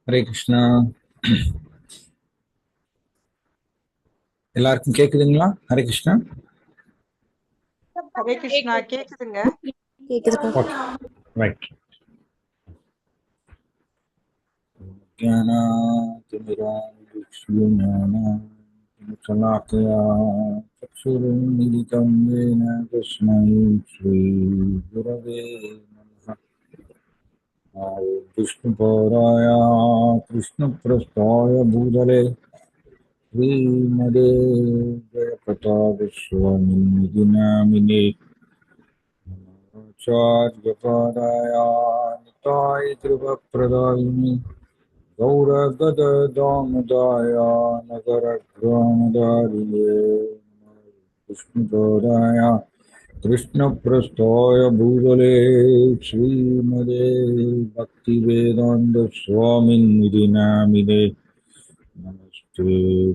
ஹரே கிருஷ்ணா. எல்லாருக்கும் கேக்குதுங்களா? ஹரே கிருஷ்ணா. ஹரே கிருஷ்ணா கேக்குதுங்க. கேக்குதுப்பா. Okay, right. ज्ञानातिमिरान्धकाया चक्षुरुन्मिलितं येन तस्मै श्रीगुरवे नमः। विष्णुपौराय कृष्णप्रस्थाय भूतले श्रीमदे जयप्रतापस्वामिनिधि नामिने आचार्यपादाय निताय कृपप्रदायिनि गौरगददामदाय नगरग्रामदारिये विष्णुपौराय कृष्णप्रस्थाय भूतले श्रीमदे भक्तिवेदान्तस्वामिनिधि नामिने नमस्ते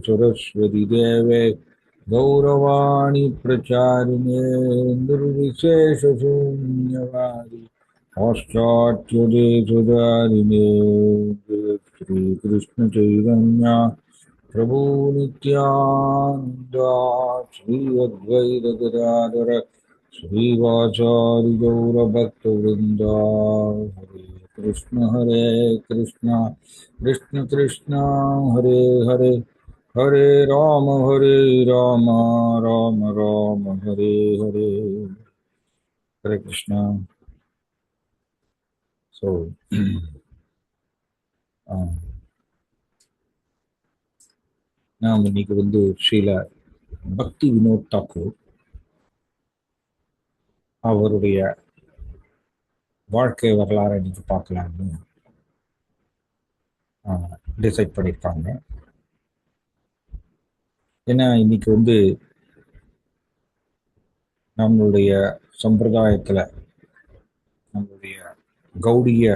सरस्वती देवे गौरवाणी प्रचारिणे निर्विशेषशून्यवादी पाश्चात्यदेशधारिणे श्रीकृष्ण चैतन्य प्रभु नित्यानन्द श्री अद्वैत गदाधर श्रीवाचार्य गौरभक्तवृन्द हरे कृष्ण कृष्ण कृष्ण हरे हरे हरे राम राम राम हरे हरे. हरे कृष्णा. ஸோ நாம் இன்னைக்கு ஸ்ரீல பக்தி வினோத் தாக்கூர் அவருடைய வாழ்க்கை வரலாறு இன்னைக்கு பார்க்கலாம்னு டிசைட் பண்ணியிருக்காங்க. ஏன்னா இன்னைக்கு நம்மளுடைய சம்பிரதாயத்தில் நம்மளுடைய கௌடிய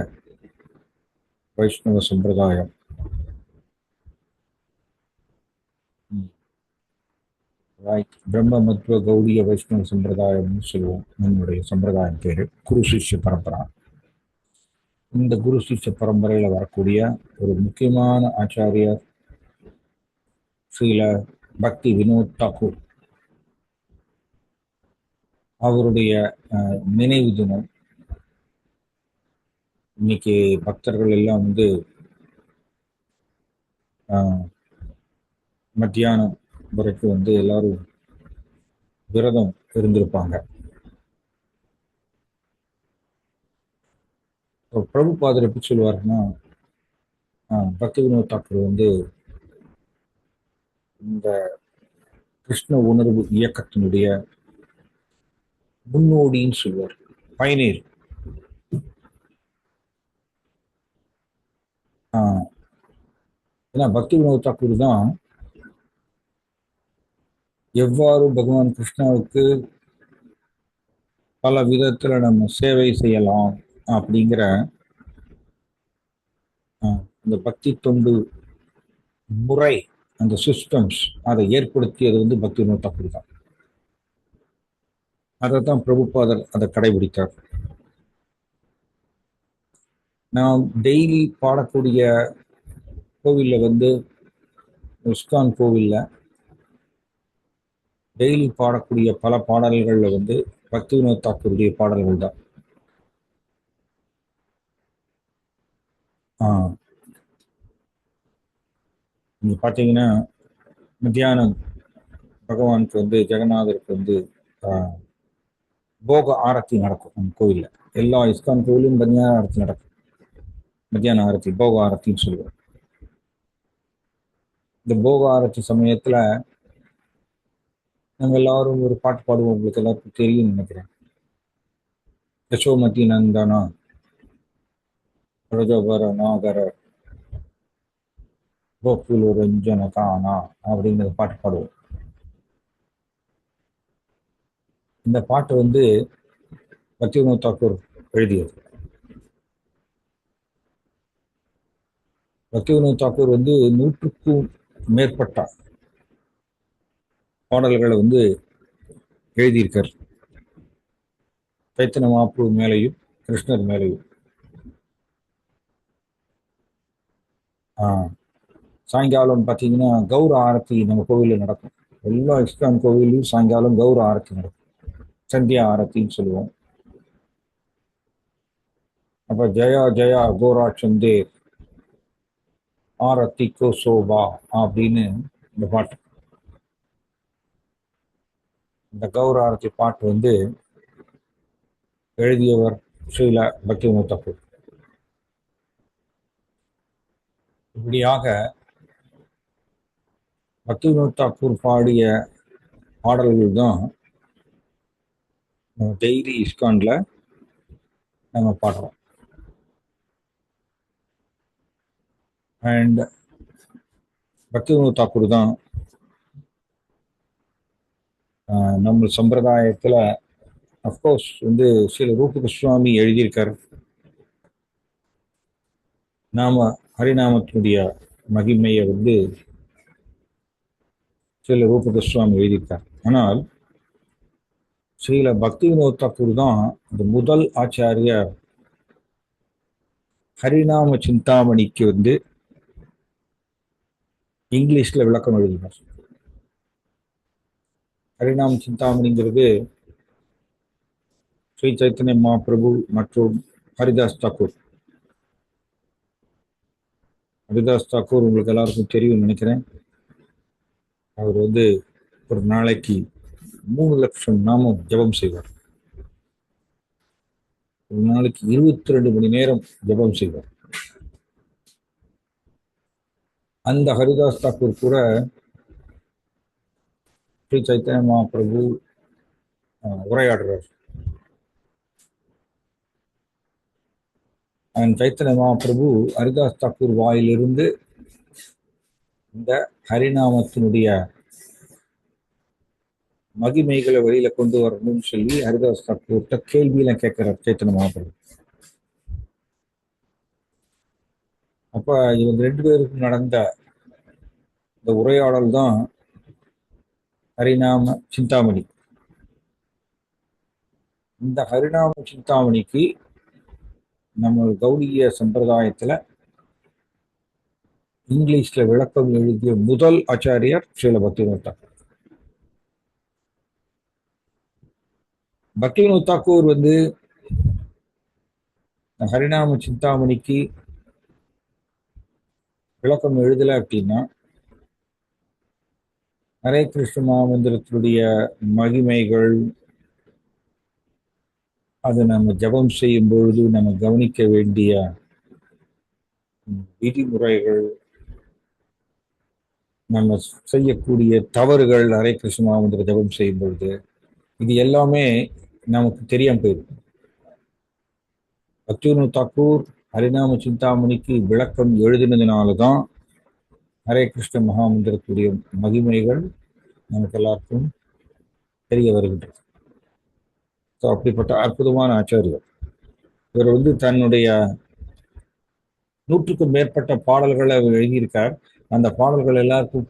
வைஷ்ணவ சம்பிரதாயம் பிரம்ம மத்வ கௌடிய வைஷ்ணவ சம்பிரதாயம்னு சொல்லுவோம். நம்மளுடைய சம்பிரதாயம் பேரு குரு சிஷ்ய பரம்பரா. இந்த குரு சிஷ்ய பரம்பரையில வரக்கூடிய ஒரு முக்கியமான ஆச்சாரியர் ஸ்ரீல பக்தி வினோத் தாக்கூர். அவருடைய நினைவு தினம் இன்னைக்கு பக்தர்கள் எல்லாம் மத்தியானம் வரைக்கும் எல்லாரும் விரதம் இருந்திருப்பாங்க. பிரபுபாதர் எப்படி சொல்லுவாருன்னா, பக்தி வினோத் தாக்கூர் இந்த கிருஷ்ண உணர்வு இயக்கத்தினுடைய முன்னோடின்னு சொல்லுவார், பயனீர். ஏன்னா பக்தி வினோத் தாக்கூர் தான் எவ்வாறு பகவான் கிருஷ்ணாவுக்கு பல விதத்துல நம்ம சேவை செய்யலாம் அப்படிங்கிற அந்த பக்தி தொண்டு முறை, அந்த சிஸ்டம்ஸ் அதை ஏற்படுத்தியது பக்தி வினோத் தாக்கூர் தான். அதை தான் பிரபுபாதர் அதை கடைபிடித்தார். நாம் டெய்லி பாடக்கூடிய கோவில்ல இஸ்கான் கோவில்ல டெய்லி பாடக்கூடிய பல பாடல்கள்ல பக்தி வினோத் தாக்கூருடைய பாடல்கள் தான். நீங்க பார்த்தீங்கன்னா மத்தியானம் பகவானுக்கு ஜெகநாதருக்கு போக ஆரத்தி நடக்கும். நம்ம கோவில்ல எல்லா இஸ்கான் கோவிலும் மத்தியான ஆரத்தி நடக்கும். மத்தியான ஆரத்தி போக ஆரத்தின்னு சொல்லுவோம். இந்த போக ஆரத்தி சமயத்துல நாங்கள் எல்லாரும் ஒரு பாட்டு பாடுவோம். உங்களுக்கு எல்லாருக்கும் தெரியும் நினைக்கிறேன். யசோமதி நந்தனா பிரஜோபர நாகர கோகுல ரஞ்சன கானா அப்படிங்கிற பாட்டு பாடுவோம். இந்த பாட்டு பக்தி வினோத் தாக்கூர் எழுதியது. பக்தி வினோத் தாக்கூர் 100க்கும் மேற்பட்ட பாடல்களை எழுதியிருக்கார். சைத்தன்ய மகாபிரபு மேலையும் கிருஷ்ணர் மேலையும். சாயங்காலம் பார்த்தீங்கன்னா கௌர ஆரத்தி நம்ம கோவிலில் நடக்கும். எல்லா இஸ்கான் கோவிலையும் சாயங்காலம் கௌர ஆரத்தி நடக்கும். சந்தியா ஆரத்தின்னு சொல்லுவோம். அப்ப ஜெயா ஜெயா கோரா சந்தே ஆரத்தி கோ சோபா அப்படின்னு இந்த பாட்டு. இந்த கௌர ஆரத்தி பாட்டு வந்து எழுதியவர் ஸ்ரீல பக்திவினோத் தாக்கூர். இப்படியாக பக்திவினோத் தாக்கூர் பாடிய பாடல்கள் தான் நம்ம டெய்லி இஸ்கான்ல நம்ம பாடுறோம். அண்ட் பக்திவினோத் தாக்கூர் தான் நம்ம சம்பிரதாயத்தில் அஃப்கோர்ஸ் வந்து சில ரூப கோஸ்வாமி எழுதியிருக்காரு. நாம ஹரிநாமத்தினுடைய மகிமையை வந்து சில ரூப கோஸ்வாமி எழுதியிருக்கார். ஆனால் ஸ்ரீல பக்திவினோத் தாக்கூர் தான் இந்த முதல் ஆச்சாரியர் ஹரிநாம சிந்தாமணிக்கு வந்து இங்கிலீஷ்ல விளக்கம் எழுதினார். ஹரிநாம சிந்தாமணிங்கிறது ஸ்ரீ சைத்தன்ய மகாபிரபு மற்றும் ஹரிதாஸ் தாக்கூர். ஹரிதாஸ் தாக்கூர் உங்களுக்கு எல்லாருக்கும் தெரியும் நினைக்கிறேன். அவர் வந்து ஒரு நாளைக்கு 3 லட்சம் நாமம் ஜபம் செய்வார். ஒரு நாளைக்கு 22 மணி நேரம் ஜபம் செய்வார். அந்த ஹரிதாஸ் தாக்கூர் கூட ஸ்ரீ சைத்தன்ய மகாபிரபு உரையாடுறார். சைத்தன்ய மகாபிரபு ஹரிதாஸ் தாக்கூர் வாயிலிருந்து இந்த ஹரிநாமத்தினுடைய மகிமைகளை வெளியில கொண்டு வரணும்னு சொல்லி ஹரிதாஸ் தாக்கூர்கிட்ட கேள்வியெல்லாம் கேட்கிறார் சைத்தன்ய மகாபிரபு. அப்ப இவங்க 2 பேருக்கும் நடந்த இந்த உரையாடல் தான் ஹரிநாம சிந்தாமணி. இந்த ஹரிநாம சிந்தாமணிக்கு நம்ம கௌடிய சம்பிரதாயத்துல இங்கிலீஷ்ல விளக்கம் எழுதிய முதல் ஆச்சாரியர் ஸ்ரீல பக்திவினோத் தாக்கூர். பக்திவினோத் தாக்கூர் வந்து ஹரிநாம சிந்தாமணிக்கு விளக்கம் எழுதலை அப்படின்னா ஹரே கிருஷ்ண மகாமந்திரத்தினுடைய மகிமைகள், அது நம்ம ஜபம் செய்யும் பொழுது நம்ம கவனிக்க வேண்டிய விதிமுறைகள், நம்ம செய்யக்கூடிய தவறுகள் ஹரே கிருஷ்ண மகாமந்திர ஜபம் செய்யும் பொழுது இது எல்லாமே நமக்கு தெரியாம போயிருக்கும். பக்திவினோத் தாக்கூர் ஹரிநாம சிந்தாமணிக்கு விளக்கம் எழுதினதுனாலதான் ஹரே கிருஷ்ண மகாமந்திரத்துடைய மகிமைகள் நமக்கு எல்லாருக்கும் தெரிய வருகின்றது. அப்படிப்பட்ட அற்புதமான ஆச்சாரியர் இவர் வந்து தன்னுடைய 100க்கும் மேற்பட்ட பாடல்களை அவர் எழுதியிருக்கார். அந்த பாடல்கள் எல்லாருக்கும்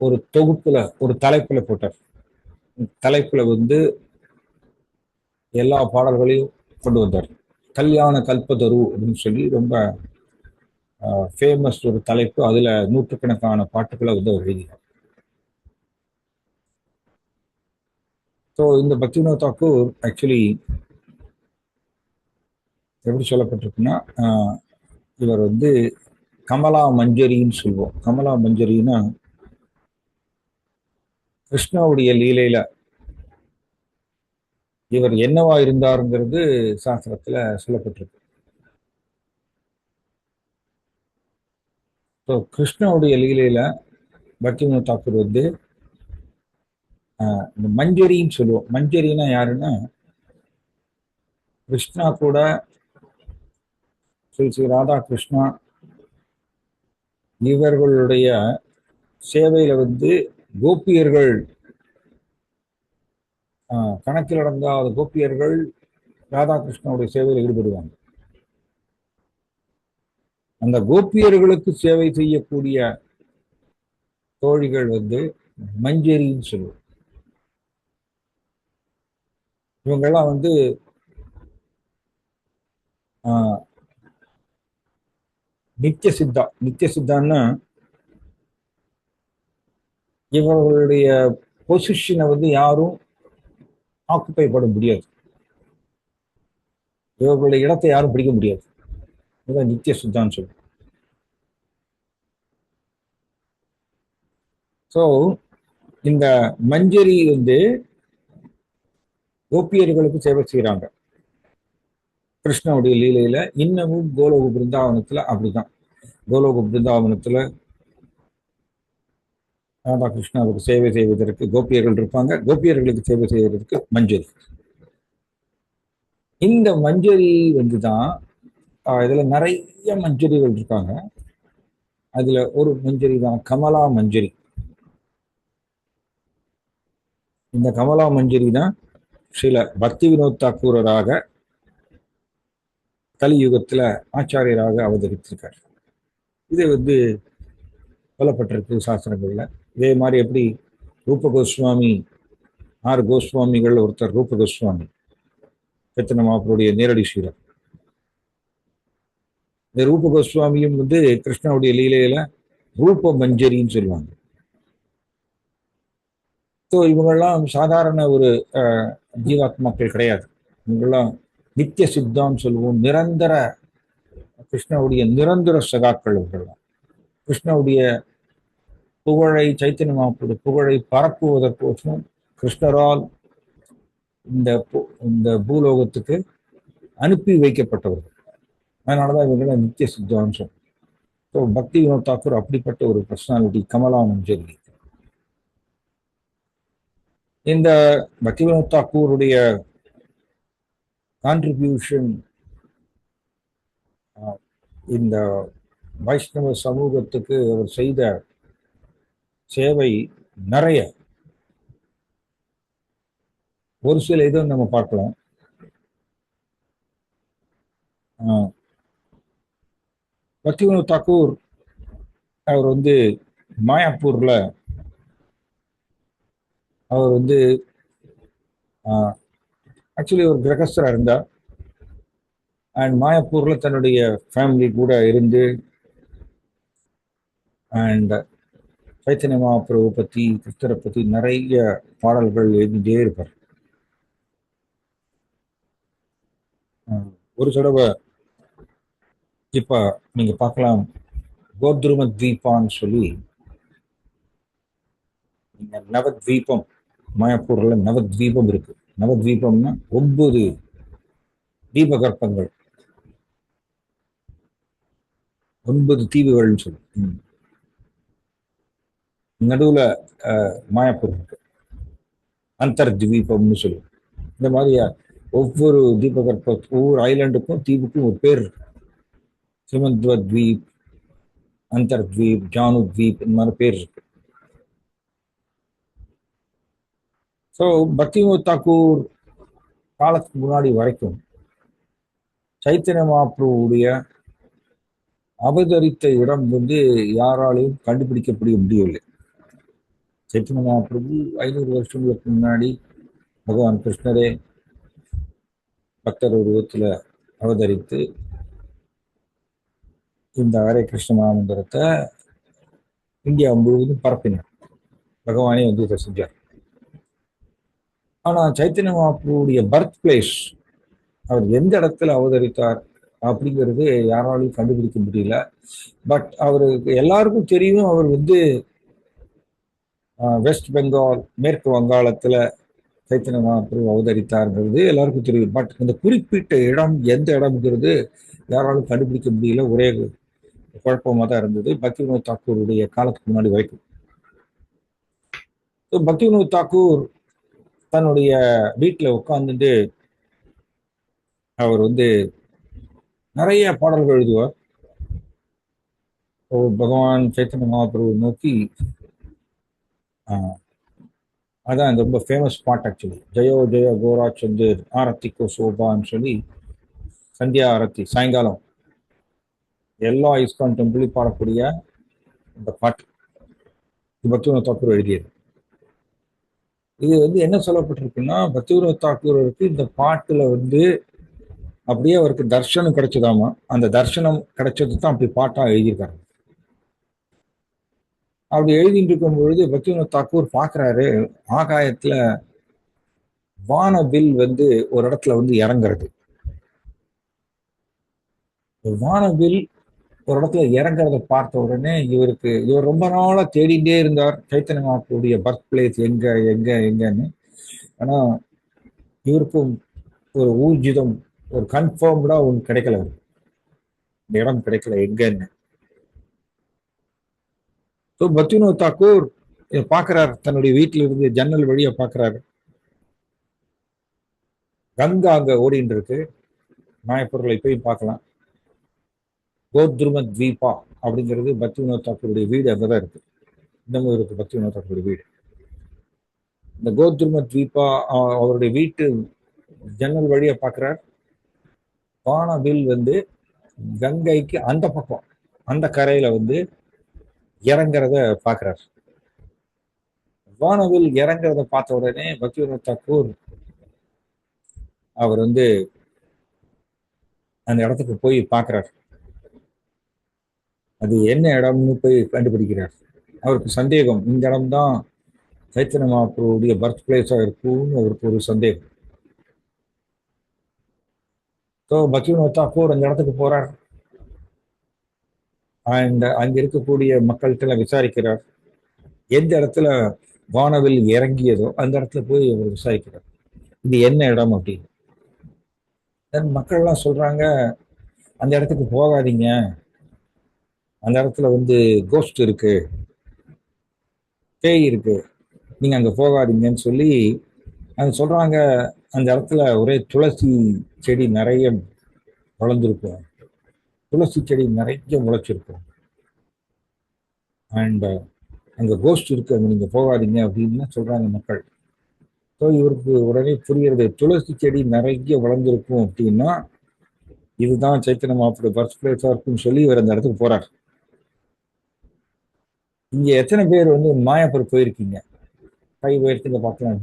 ஒரு தொகுப்புல ஒரு தலைப்புல போட்டார். தலைப்புல வந்து எல்லா பாடல்களையும் கொண்டு வந்தார். கல்யாண கல்பதரு அப்படின்னு சொல்லி ரொம்ப ஃபேமஸ் ஒரு தலைப்பு. அதுல நூற்றுக்கணக்கான பாட்டுகளை வந்து அவர் எழுதினார். ஸோ இந்த பக்திவினோத் தாக்கூர் ஆக்சுவலி எப்படி சொல்லப்பட்டிருக்குன்னா, இவர் வந்து கமலா மஞ்சரின்னு சொல்லுவோம். கமலா மஞ்சரின்னா கிருஷ்ணாவுடைய லீலையில இவர் என்னவா இருந்தாருங்கிறது சாஸ்திரத்துல சொல்லப்பட்டிருக்கு. ஸோ கிருஷ்ணாவுடைய லீலையில பக்திவினோத் தாக்கூர் வந்து இந்த மஞ்சரின்னு சொல்லுவோம். மஞ்சரின்னா யாருன்னா கிருஷ்ணா கூட ஸ்ரீ ஸ்ரீ ராதா கிருஷ்ணா இவர்களுடைய சேவையில வந்து கோபியர்கள், கணக்கில் அடங்காத கோபியர்கள் ராதாகிருஷ்ணனுடைய சேவையில் ஈடுபடுவாங்க. அந்த கோபியர்களுக்கு சேவை செய்யக்கூடிய தோழிகள் வந்து மஞ்சரின்னு சொல்லுவோம். இவங்கெல்லாம் வந்து நித்திய சித்தான்னா இவர்களுடைய பொசிஷனை யாரும் ஆக்குப்பை பண்ண முடியாது, இவர்களுடைய இடத்தை யாரும் பிடிக்க முடியாது. இதுதான் நித்திய சித்தான்னு சொல்லுவோம். ஸோ இந்த மஞ்சரி கோபியர்களுக்கு சேவை செய்யறாங்க கிருஷ்ணனுடைய லீலையில. இன்னமும் கோலோக பிருந்தாவனத்துல அப்படிதான். கோலோக பிருந்தாவனத்துல ராதா கிருஷ்ணாவுக்கு சேவை செய்வதற்கு கோபியர்கள் இருப்பாங்க, கோபியர்களுக்கு சேவை செய்வதற்கு மஞ்சரி. இந்த மஞ்சரி தான் இதுல நிறைய மஞ்சரிகள் இருக்காங்க. அதுல ஒரு மஞ்சரி தான் கமலா மஞ்சரி. இந்த கமலா மஞ்சரி தான் ஸ்ரீல பக்தி வினோத் தாக்கூரராக கலியுகத்துல ஆச்சாரியராக அவதரித்திருக்கார். இது சொல்லப்பட்டிருக்கு சாஸ்திரங்கள்ல. இதே மாதிரி எப்படி ரூப கோஸ்வாமி, 6 கோஸ்வாமிகள் ஒருத்தர் ரூப கோஸ்வாமி, சைத்தன்ய மகாபிரபுடைய நேரடி ஸ்ரீரர். இந்த ரூப கோஸ்வாமியும் கிருஷ்ணனுடைய லீலையில ரூப மஞ்சரின்னு சொல்லுவாங்க. ஸோ இவங்கெல்லாம் சாதாரண ஒரு ஜீவாத்மாக்கள் கிடையாது. இவங்கெல்லாம் நித்திய சித்தான்னு சொல்லுவோம். நிரந்தர கிருஷ்ணனுடைய நிரந்தர சகாக்கள். இவங்கெல்லாம் கிருஷ்ணனுடைய புகழை, சைத்தன்ய மகாபிரபுடைய புகழை பரப்புவதற்கோசம் கிருஷ்ணரால் இந்த பூலோகத்துக்கு அனுப்பி வைக்கப்பட்டவர்கள். அதனாலதான் இவங்கெல்லாம் நித்திய சித்தான்னு சொல்லுவோம். ஸோ பக்தி வினோத் தாக்கூர் அப்படிப்பட்ட ஒரு பர்சனாலிட்டி, கமலா மஞ்சரி. இந்த பக்தி வினோத் தாக்கூருடைய கான்ட்ரிபியூஷன் இந்த வைஷ்ணவ சமூகத்துக்கு அவர் செய்த சேவை நிறைய. ஒரு சில இதுவும் நம்ம பார்க்கலாம். பக்தி வினோத் தாக்கூர் அவர் மாயாப்பூர்ல அவர் ஆக்சுவலி ஒரு கிரகஸ்தராக இருந்தார். அண்ட் மாயாப்பூர்ல தன்னுடைய ஃபேமிலி கூட இருந்து அண்ட் சைத்தன்ய மகாபிரபு பற்றி, கிருஷ்ணரை பற்றி நிறைய பாடல்கள் எழுதிட்டே இருப்பார். ஒரு தடவை இப்ப நீங்க பார்க்கலாம், கோத்ரும தீபான்னு சொல்லி நவத்வீபம், மாயாப்பூர்ல நவத்வீபம் இருக்கு. நவத்வீபம்னா 9 தீபகற்பங்கள், 9 தீவுகள்னு சொல்லி நடுவுல மாயாப்பூர் இருக்கு. அந்தர்த்வீபம்னு சொல்லி. இந்த மாதிரி ஒவ்வொரு தீபகற்ப, ஒவ்வொரு ஐலாண்டுக்கும் தீவுக்கும் ஒரு பேர் இருக்கு. சிமந்த்வத்வீப், அந்தர்த்வீப், ஜானுத்வீப், இந்த மாதிரி பேர் இருக்கு. ஸோ பக்தி வினோத் தாக்கூர் காலத்துக்கு முன்னாடி வரைக்கும் சைத்தன்ய மகாபிரபுடைய அவதரித்த இடம் யாராலையும் கண்டுபிடிக்கப்பட முடியவில்லை. சைத்தன்ய மகாபிரபு 500 வருஷங்களுக்கு முன்னாடி பகவான் கிருஷ்ணரே பக்தர் உருவத்துல அவதரித்து இந்த ஹரே கிருஷ்ண மகாமந்திரத்தை இந்தியா முழுவதும் பரப்பினார். பகவானே இதை செஞ்சார். ஆனா சைத்தன்ய மகாபிரபுடைய பர்த் பிளேஸ், அவர் எந்த இடத்துல அவதரித்தார் அப்படிங்கிறது யாராலையும் கண்டுபிடிக்க முடியல. பட் அவருக்கு எல்லாருக்கும் தெரியும், அவர் வெஸ்ட் பெங்கால், மேற்கு வங்காளத்துல சைத்தன்ய மகாபிரபு அவதரித்தார்ங்கிறது எல்லாருக்கும் தெரியும். பட் இந்த குறிப்பிட்ட இடம் எந்த இடம்ங்கிறது யாராலும் கண்டுபிடிக்க முடியல. ஒரே குழப்பமா தான் இருந்தது பக்தி வினோத் தாக்கூருடைய காலத்துக்கு முன்னாடி வரைக்கும். பக்தி வினோத் தாக்கூர் தன்னுடைய வீட்டில் உட்கார்ந்துட்டு அவர் நிறைய பாடல்கள் எழுதுவார். பகவான் சைத்தன்ய மகாபிரபு நோக்கி. அதான் ரொம்ப ஃபேமஸ் பாட் ஆக்சுவலி. ஜெயோ ஜெய கோரா சந்தர் ஆரத்திக்கோ சோபான்னு சொல்லி சந்தியா ஆரத்தி சாயங்காலம் எல்லா இஸ்கான் டெம்பிளையும் பாடக்கூடிய இந்த பாட்டு பக்தி வினோத் தாக்கூர் எழுதியது. இது என்ன சொல்லப்பட்டிருக்குன்னா, பக்தி வினோத் தாக்கூருக்கு இந்த பாட்டுல அப்படியே அவருக்கு தர்ஷனம் கிடைச்சதாமா. அந்த தர்ஷனம் கிடைச்சது தான் அப்படி பாட்டா எழுதியிருக்காரு. அப்படி எழுதிட்டு இருக்கும் பொழுது பக்திவினோத் தாக்கூர் பார்க்குறாரு, ஆகாயத்துல வானவில் வந்து ஒரு இடத்துல வந்து இறங்குறது. வானவில் ஒரு இடத்துல இறங்குறத பார்த்த உடனே இவர் ரொம்ப நாளா தேடிட்டே இருந்தார் சைத்தன்ய மகாபிரபுடைய பர்த் பிளேஸ் எங்க எங்க எங்கன்னு. ஆனா இவருக்கும் ஒரு ஊர்ஜிதம், ஒரு கன்ஃபார்ம்டா ஒன்று கிடைக்கல. இந்த இடம் கிடைக்கல எங்கன்னு. ஸோ பக்திவினோத் தாக்கூர் பார்க்கிறார், தன்னுடைய வீட்டில இருந்து ஜன்னல் வழியா பார்க்கிறாரு. கங்கா அங்க ஓடிட்டு இருக்கு. மாயப்பொருளை போய் பார்க்கலாம். கோத்ரும தீபா அப்படிங்கிறது பக்திவினோத் தாக்கூருடைய வீடு அங்கதான் இருக்கு. இன்னமும் இருக்கு பக்திவினோத் தாக்கூருடைய வீடு. இந்த கோத்ரும தீபா அவருடைய வீட்டு ஜன்னல் வழியா பார்க்கிறார். வானவில் வந்து கங்கைக்கு அந்த பக்கம், அந்த கரையில வந்து இறங்குறத பார்க்கிறார். வானவில் இறங்குறத பார்த்த உடனே பக்திவினோத் தாக்கூர் அவர் வந்து அந்த இடத்துக்கு போய் பார்க்கிறார். அது என்ன இடம்னு போய் கண்டுபிடிக்கிறார். அவருக்கு சந்தேகம், இந்த இடம் தான் சைத்தன்ய மகாபிரபுடைய பர்த் பிளேஸா இருக்கும்னு அவருக்கு ஒரு சந்தேகம். ஸோ பக்திவினோத் தாக்கூர் அந்த இடத்துக்கு போறார். அண்ட் அங்க இருக்கக்கூடிய மக்கள்கிட்ட விசாரிக்கிறார். எந்த இடத்துல வானவில் இறங்கியதோ அந்த இடத்துல போய் அவர் விசாரிக்கிறார், இது என்ன இடம் அப்படின்னு. தென் மக்கள்லாம் சொல்றாங்க, அந்த இடத்துக்கு போகாதீங்க, அந்த இடத்துல வந்து கோஸ்ட் இருக்கு, பேய் இருக்கு, நீங்க அங்க போகாதீங்கன்னு சொல்லி அவங்க சொல்றாங்க. அந்த இடத்துல ஒரே துளசி செடி நிறைய வளர்ந்துருக்கும், துளசி செடி நிறைய முளைச்சிருக்கும். அண்ட் அங்க கோஸ்ட் இருக்கு, அங்க நீங்க போகாதீங்க அப்படின்னு சொல்றாங்க மக்கள். ஸோ இவருக்கு உடனே புரிகிறது, துளசி செடி நிறைய வளர்ந்துருக்கும் அப்படின்னா இதுதான் சைத்தன்ய மகாபிரபு பர்த் பிளேஸா இருக்குன்னு சொல்லி இவர் அந்த இடத்துக்கு போறார். இங்க எத்தனை பேர் வந்து மாயாப்பூர் போயிருக்கீங்க? கை உயர்த்துங்க பார்க்கலாம்.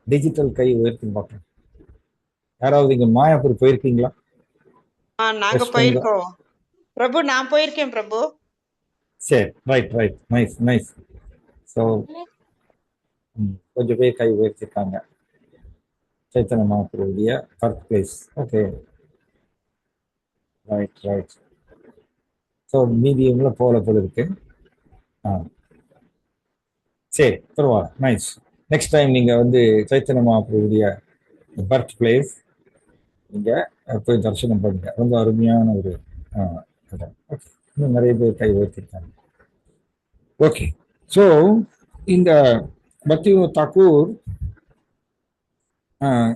டிஜிட்டல் கை உயர்த்துங்க பார்க்கலாம். யாராவது இங்க மாயாப்பூர் போயிருக்கீங்களா? நாங்க போயிருக்கோம் பிரபு. நான் போயிருக்கேன் பிரபு. சரி, right right, nice nice. So கொஞ்சம் பேர் கை உயர்த்திருக்காங்க. சைத்தன்ய மகாபிரபுடைய birth place. Okay, right right. So மீதியம்ல போல இருக்கு. சரி, பரவாயில்ல, நைஸ். நெக்ஸ்ட் டைம் நீங்க வந்து சைத்தன்ய மகாபிரபுடைய பர்த் பிளேஸ் நீங்க போய் தரிசனம் பண்ணுங்க. ரொம்ப அருமையான ஒரு இடம். ஓகே, இன்னும் நிறைய பேர் கை உயர்த்திருக்காங்க. ஓகே, ஸோ இந்த பக்திவினோத் தாக்கூர்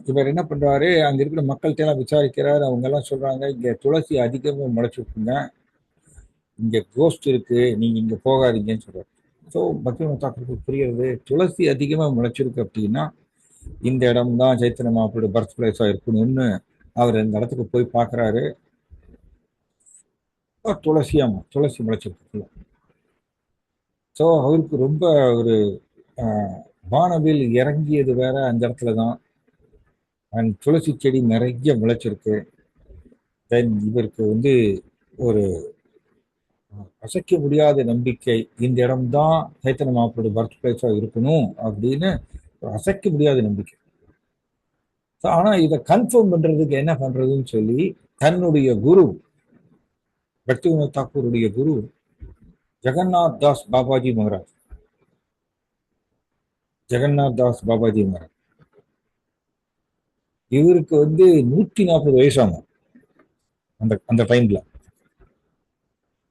இவர் என்ன பண்றாரு, அங்க இருக்கிற மக்கள்கிட்ட எல்லாம் விசாரிக்கிறார். அவங்க எல்லாம் சொல்றாங்க, இங்க துளசி அதிகமா முளைச்சிருக்குங்க, இங்க கோஸ்ட் இருக்கு, நீங்க இங்க போகாதீங்கன்னு சொல்றாரு. ஸோ பக்திவினோத் தாக்கூருக்கு புரியுறது, துளசி அதிகமா முளைச்சிருக்கு அப்படின்னா இந்த இடம் தான் சைத்தன்ய மகாபிரபுடைய பர்த் பிளேஸா இருக்கணும்னு அவர் இந்த இடத்துக்கு போய் பார்க்குறாரு. துளசி முளைச்சிருக்கு. ஸோ அவருக்கு ரொம்ப ஒரு வானவில் இறங்கியது வேற அந்த இடத்துல தான். அண்ட் துளசி செடி நிறைய முளைச்சிருக்கு. தென் இவருக்கு வந்து ஒரு அசைக்க முடியாத நம்பிக்கை, இந்த இடம் தான் சைத்தன்ய மகாபிரபுடைய பர்த் பிளேஸா இருக்கணும் அப்படின்னு ஒரு அசைக்க முடியாத நம்பிக்கை. ஆனா இதை கன்ஃபார்ம் பண்றதுக்கு என்ன பண்றதுன்னு சொல்லி தன்னுடைய குரு, பக்திவினோத் தாக்கூருடைய குரு ஜெகநாத் தாஸ் பாபாஜி மகாராஜ், இவருக்கு வந்து 140 வயசாகும் அந்த டைம்ல.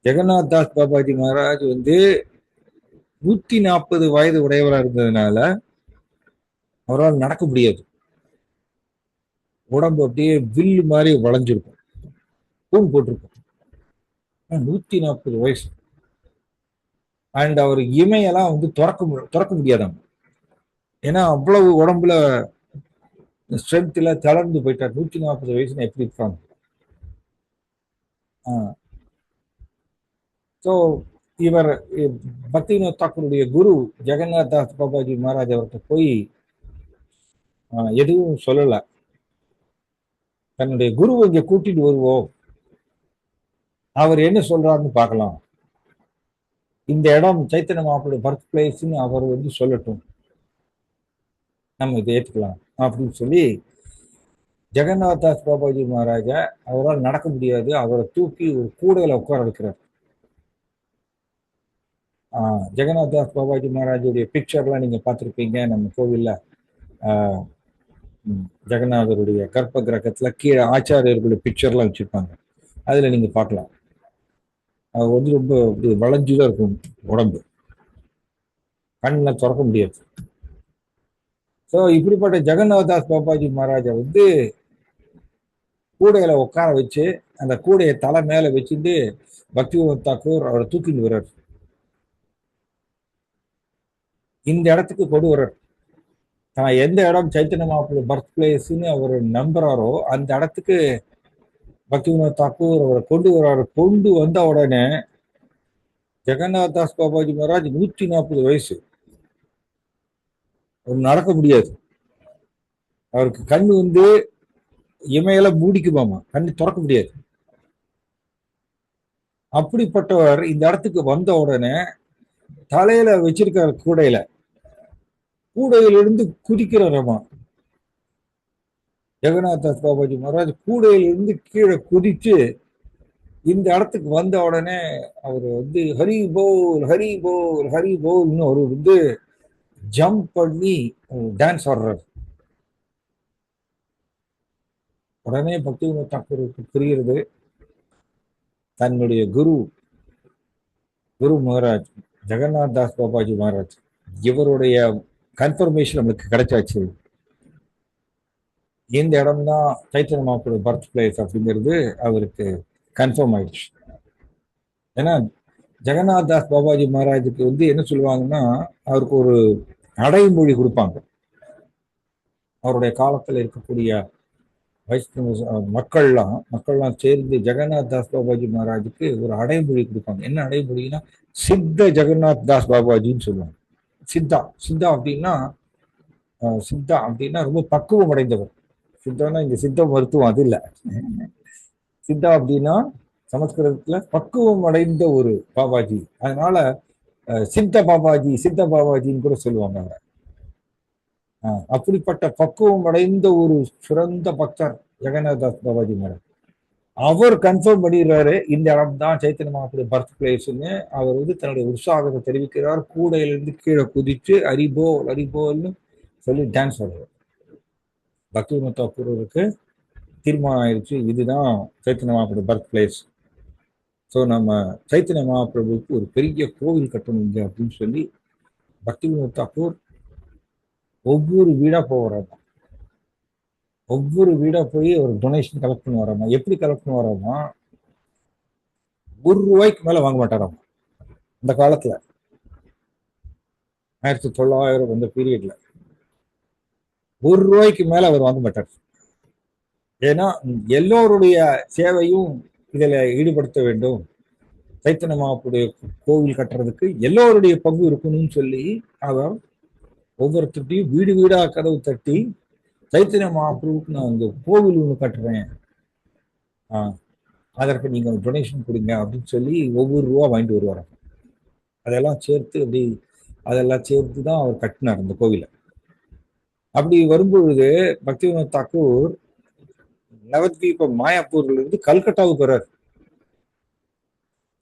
ஜெகநாத் தாஸ் பாபாஜி மகாராஜ் வந்து 140 வயது உடையவராக இருந்ததுனால அவரால் நடக்க முடியாது. உடம்பு அப்படியே வில்லு மாதிரி வளைஞ்சிருக்கும், தூண் போட்டிருக்கும். 140 வயசு. அண்ட் அவர் இமையெல்லாம் வந்து திறக்க முடியாதாங்க. ஏன்னா அவ்வளவு உடம்புல ஸ்ட்ரென்த்ல தளர்ந்து போயிட்டார். 140 வயசுல எப்படி இருப்பாங்க? ஸோ இவர் பக்திவினோத் தாக்கூருடைய குரு ஜெகநாத் தாஸ் பாபாஜி மகாராஜ் அவர்கிட்ட போய் எதுவும் சொல்லலை. தன்னுடைய குருவை இங்க கூட்டிட்டு வருவோம், அவர் என்ன சொல்றாருன்னு பார்க்கலாம். இந்த இடம் சைத்தன்ய மகாபிரபு பர்த் பிளேஸ்ன்னு அவர் சொல்லட்டும், நம்ம இதை ஏற்றுக்கலாம் அப்படின்னு சொல்லி ஜெகநாத் தாஸ் பாபாஜி மகாராஜா அவரால் நடக்க முடியாது, அவரை தூக்கி ஒரு கூடையில உட்கார வைக்கிறார். ஜெகநாத் தாஸ் பாபாஜி மகாராஜுடைய பிக்சர்லாம் நீங்க பார்த்துருப்பீங்க நம்ம கோவில்ல. ஜெகநாதருடைய கர்ப்ப கிரகத்துல கீழே ஆச்சாரியர்களுடைய பிக்சர்லாம் வச்சிருப்பாங்க, அதுல நீங்க பார்க்கலாம். அது ரொம்ப வளைஞ்சுதான் இருக்கும் உடம்பு, கண்ணெல்லாம் திறக்க முடியாது. ஸோ இப்படிப்பட்ட ஜெகநாத் தாஸ் பாபாஜி மகாராஜா கூடையில உட்கார வச்சு அந்த கூடையை தலை மேல வச்சுட்டு பக்திவினோத் தாக்கூர் அவரை தூக்கிட்டு வர்றார். இந்த இடத்துக்கு கொண்டு வர்றார். தான் எந்த இடம் சைத்தன்ய மகாபிரபு பர்த் பிளேஸ்ன்னு அவர் நம்புறாரோ அந்த இடத்துக்கு பக்திவினோத் தாக்கூர் அவரை கொண்டு வர்றாரு. கொண்டு வந்த உடனே ஜெகநாத் தாஸ் பாபாஜி மகாராஜ் 140 வயசு, அவர் நடக்க முடியாது. அவருக்கு கண்ணு இமையெல்லாம் மூடிக்குமாமா, கண்ணு திறக்க முடியாது. அப்படிப்பட்டவர் இந்த இடத்துக்கு வந்த உடனே தலையில வச்சிருக்காரு கூடையிலிருந்து குதிக்கிறாரம்மா. ஜெகநாத் தாஸ் பாபாஜி மகாராஜ் கூடையிலிருந்து கீழே குதிச்சு இந்த இடத்துக்கு வந்த உடனே அவர் ஹரி போல் ஹரி போல் ஹரி போல்னு ஒரு ஜம்ப் பண்ணி டான்ஸ் ஆடுறாரு. உடனே பக்திவினோத் தாக்கூருக்கு புரிகிறது, தன்னுடைய குரு மகாராஜ் ஜெகநாத் தாஸ் பாபாஜி மகாராஜ் இவருடைய கன்ஃபர்மேஷன் நம்மளுக்கு கிடைச்சாச்சு. இந்த இடம் தான் சைத்தன்ய மகாபிரபு பர்த் பிளேஸ் அப்படிங்கிறது அவருக்கு கன்ஃபார்ம் ஆயிடுச்சு. ஏன்னா ஜெகநாத் தாஸ் பாபாஜி மகாராஜுக்கு என்ன சொல்லுவாங்கன்னா, அவருக்கு ஒரு அடைமொழி கொடுப்பாங்க. அவருடைய காலத்துல இருக்கக்கூடிய வைஷ்ணவ மக்கள்லாம் சேர்ந்து ஜெகநாத் தாஸ் பாபாஜி மகாராஜுக்கு ஒரு அடைமொழி கொடுப்பாங்க. என்ன அடைமொழின்னா சித்த ஜெகநாத் தாஸ் பாபாஜின்னு சொல்லுவாங்க. சித்தா அப்படின்னா ரொம்ப பக்குவம் அடைந்தவர். சித்தானா இந்த சித்த மருத்துவம் அது இல்லை. சித்தா அப்படின்னா சமஸ்கிருதத்துல பக்குவம் அடைந்த ஒரு பாபாஜி. அதனால சித்த பாபாஜின்னு கூட சொல்லுவாங்க. அப்படிப்பட்ட பக்குவம் அடைந்த ஒரு சிறந்த பக்தர் ஜெகநாத் தாஸ் பாபாஜி மகாராஜ். அவர் கன்ஃபார்ம் பண்ணிடுறாரு, இந்த இடம் தான் சைத்தன்ய மகாபிரபு பர்த் பிளேஸ்ன்னு. அவர் தன்னுடைய உற்சாகத்தை தெரிவிக்கிறார். கூடையிலிருந்து கீழே குதிச்சு அரிபோல்னு சொல்லி டான்ஸ் ஆடுறார். பக்திவினோத் தாக்கூருக்கு தீர்மானம் ஆயிடுச்சு, இதுதான் Chaitanya Mahaprabhu birth place. So நம்ம சைத்தன்ய மகாபிரபுக்கு ஒரு பெரிய கோவில் கட்டணுங்க அப்படின்னு சொல்லி பக்திவினோத் தாக்கூர் ஒவ்வொரு வீடா போகிறாராம். ஒவ்வொரு வீடா போய் ஒரு டொனேஷன் கலெக்ட் பண்ணி வராமா. எப்படி கலெக்ட் பண்ணி வராமா, ₹1 மேல வாங்க மாட்டாராம். இந்த காலத்துல 1900 அந்த பீரியட்ல ₹1 மேல அவர் வாங்க மாட்டார். ஏன்னா எல்லோருடைய சேவையும் இதுல ஈடுபடுத்த வேண்டும். சைத்தன்ய மகாபிரபுடைய கோவில் கட்டுறதுக்கு எல்லோருடைய பங்கு இருக்கணும்னு சொல்லி அவர் ஒவ்வொருத்தையும் வீடு வீடா கதவு தட்டி, சைத்தன்ய மகாபிரபுக்கு நான் இந்த கோவில் ஒன்று கட்டுறேன், அதற்கு நீங்க டொனேஷன் கொடுங்க அப்படின்னு சொல்லி ஒவ்வொரு ரூபா வாங்கிட்டு வருவார். அதெல்லாம் சேர்த்து தான் அவர் கட்டினார் இந்த கோவிலை. அப்படி வரும்பொழுது பக்திவினோத் தாக்கூர் நவத்வீபம் மாயாப்பூர்ல இருந்து கல்கட்டாவுக்கு வர்றார்.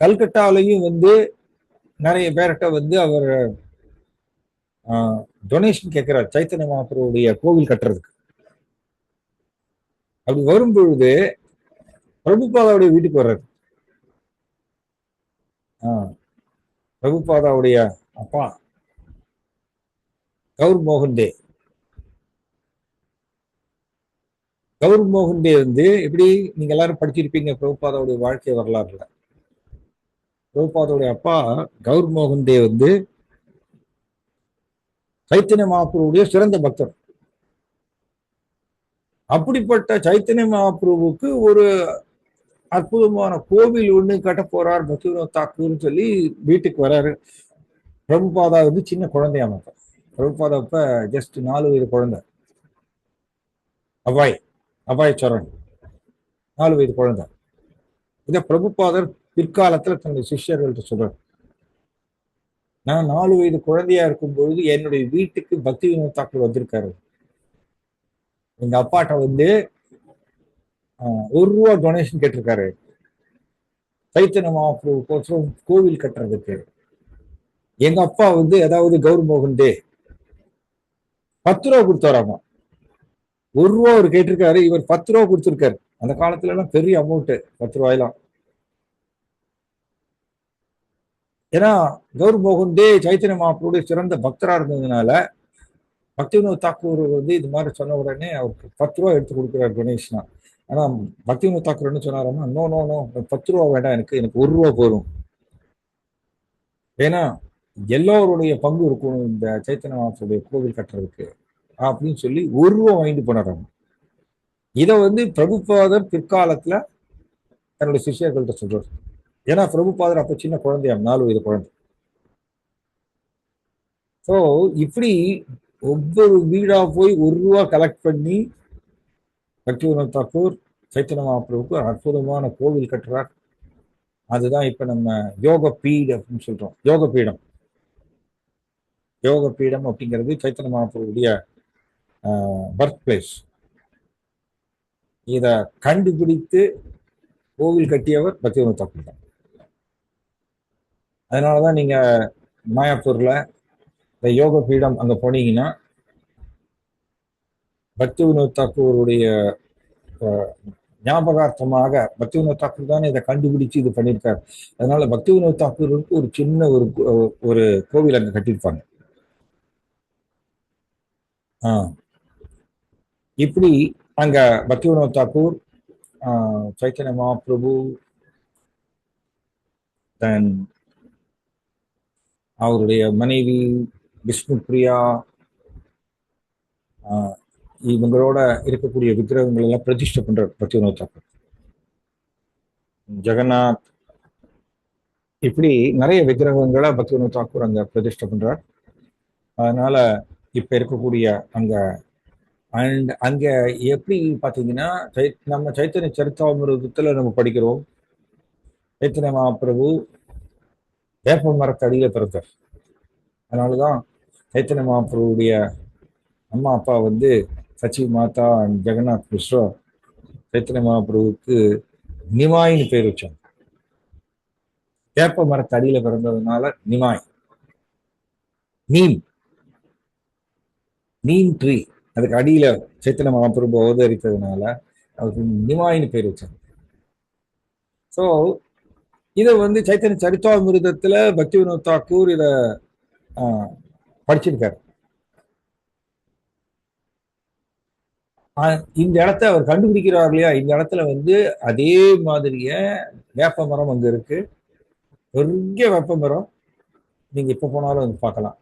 கல்கட்டாவிலையும் நிறைய பேர்கிட்ட அவர் டொனேஷன் கேட்கிறார் சைத்தன்ய மகாபிரபுடைய கோவில் கட்டுறதுக்கு. அப்படி வரும்பொழுது பிரபுபாதாவுடைய வீட்டுக்கு வர்றாரு. பிரபுபாதாவுடைய அப்பா கௌர் மோகன் டே எப்படி நீங்க எல்லாரும் படிச்சிருப்பீங்க பிரபுபாதாவுடைய வாழ்க்கை வரலாறுல. பிரபுபாதாவுடைய அப்பா கௌர் மோகன் டே சைத்தன்ய மகாபிரபுடைய சிறந்த பக்தர். அப்படிப்பட்ட சைத்தன்ய மகாபிரபுக்கு ஒரு அற்புதமான கோவில் ஒண்ணு கட்ட போறார் பக்திவினோத் தாக்கூர்னு சொல்லி வீட்டுக்கு வராரு. பிரபுபாதா சின்ன குழந்தையாம. பிரபுபாதா ஜஸ்ட் 4 வயது குழந்தை. அபாய் சரண். 4 வயது குழந்தை. இதை பிரபுபாதர் பிற்காலத்துல தன்னுடைய சிஷ்யர்கள்ட்ட சொல்றார். நான் 4 வயது குழந்தையா இருக்கும் பொழுது என்னுடைய வீட்டுக்கு பக்தி வினோத் தாக்கூர் வந்திருக்காரு. எங்க அப்பாட்ட வந்து ₹1 டொனேஷன் கேட்டிருக்காரு சைத்தன்ய மகாபிரபுக்கோசரம் கோவில் கட்டுறதுக்கு. எங்க அப்பா வந்து ஏதாவது கௌர் மோகன் டே ₹10 கொடுத்தாராமா. ₹1 அவர் கேட்டிருக்காரு, இவர் ₹10 கொடுத்திருக்காரு. அந்த காலத்துல எல்லாம் பெரிய அமௌண்ட் ₹10. ஏன்னா கௌர் மோகன் டே சைத்தன்ய மகாபிரபுடைய சிறந்த பக்தரா இருந்ததுனால பக்தி வினோத் தாக்கூர் வந்து இது மாதிரி சொன்ன உடனே அவருக்கு ₹10 எடுத்து கொடுக்குறாரு டொனேஷனா. ஆனா பக்தி வினோத் தாக்கூர் என்ன சொன்னாராமா, நோ நோ நோ ₹10 வேண்டாம், எனக்கு ₹1 போதும். ஏன்னா எல்லோருடைய பங்கு இருக்கணும் இந்த சைத்தன்ய மகாபிரபுடைய கோவில் கட்டுறதுக்கு அப்படின்னு சொல்லி ₹1 வாங்கிட்டு போனாராம். இதை வந்து பிரபுபாதர் பிற்காலத்துல தன்னுடைய சிஷ்யர்கள்ட்ட சொல்றாரு. ஏன்னா பிரபுபாதர் அப்ப சின்ன குழந்தையாம், 4 வயது குழந்தை. ஸோ இப்படி ஒவ்வொரு வீடா போய் ₹1 கலெக்ட் பண்ணி பக்தி வினோத் தாக்கூர் சைத்தன்ய மகாபிரபுக்கு அற்புதமான கோவில் கட்டுறார். அதுதான் இப்ப நம்ம யோக பீடம் அப்படின்னு சொல்றோம். யோக பீடம் அப்படிங்கிறது சைத்தன்ய மகாபிரபுடைய பர்த் பிளேஸ். இத கண்டுபிடித்து கோவில் கட்டியவர் பக்தி வினோத் தாக்கூர் தான். அதனாலதான் நீங்க மாயாப்பூர்ல இந்த யோக பீடம் அங்க போனீங்கன்னா பக்தி வினோத் தாக்கூருடைய ஞாபகார்த்தமாக பக்தி வினோத் தாக்கூர் தானே இதை கண்டுபிடிச்சு இது பண்ணியிருக்காரு. அதனால பக்தி வினோத் தாக்கூருக்கு ஒரு சின்ன ஒரு கோவில் அங்க கட்டியிருப்பாங்க. இப்படி அங்க பக்தி வினோத் தாக்கூர், சைத்தன்ய மகாபிரபு, தென் அவருடைய மனைவி விஷ்ணு பிரியா, இவங்களோட இருக்கக்கூடிய விக்கிரகங்கள் எல்லாம் பிரதிஷ்டை பண்றார் பக்தி வினோத் தாக்கூர். ஜெகநாத், இப்படி நிறைய விக்கிரகங்களை பக்தி வினோத் தாக்கூர் அங்க பிரதிஷ்டை பண்றார். அதனால இப்ப இருக்கக்கூடிய அங்க அங்க எப்படி பாத்தீங்கன்னா நம்ம சைத்தன்ய சரித்தாமிரதத்துல நம்ம படிக்கிறோம், சைத்தன்ய மகாபிரபு வேப்ப மரத்தடியில பிறந்தார். அதனாலதான் சைத்தன்ய மகாபிரபுடைய அம்மா அப்பா வந்து சச்சிவ் மாதா அண்ட் ஜெகநாத் மிஸ்ரா சைத்தன்ய மகாபிரபுக்கு நிமாயின்னு பேர் வச்சாங்க. வேப்ப மரத்தடியில பிறந்ததுனால நிமாய், நீம் ட்ரீ, அதுக்கு அடியில சைத்தன்ய மகாபிரபு அவதரித்ததுனால அதுக்கு நிமாயின்னு பேர் வச்சாங்க. ஸோ இதை வந்து சைத்தன்ய சரித்தாமிர்தத்துல பக்தி வினோத் தாக்கூர் இத படிச்சிருக்காரு. இந்த இடத்த அவர் கண்டுபிடிக்கிறார் இல்லையா, இந்த இடத்துல வந்து அதே மாதிரிய வேப்ப மரம் அங்க இருக்கு, பெரிய வேப்ப மரம். நீங்க எப்ப போனாலும் வந்து பார்க்கலாம்.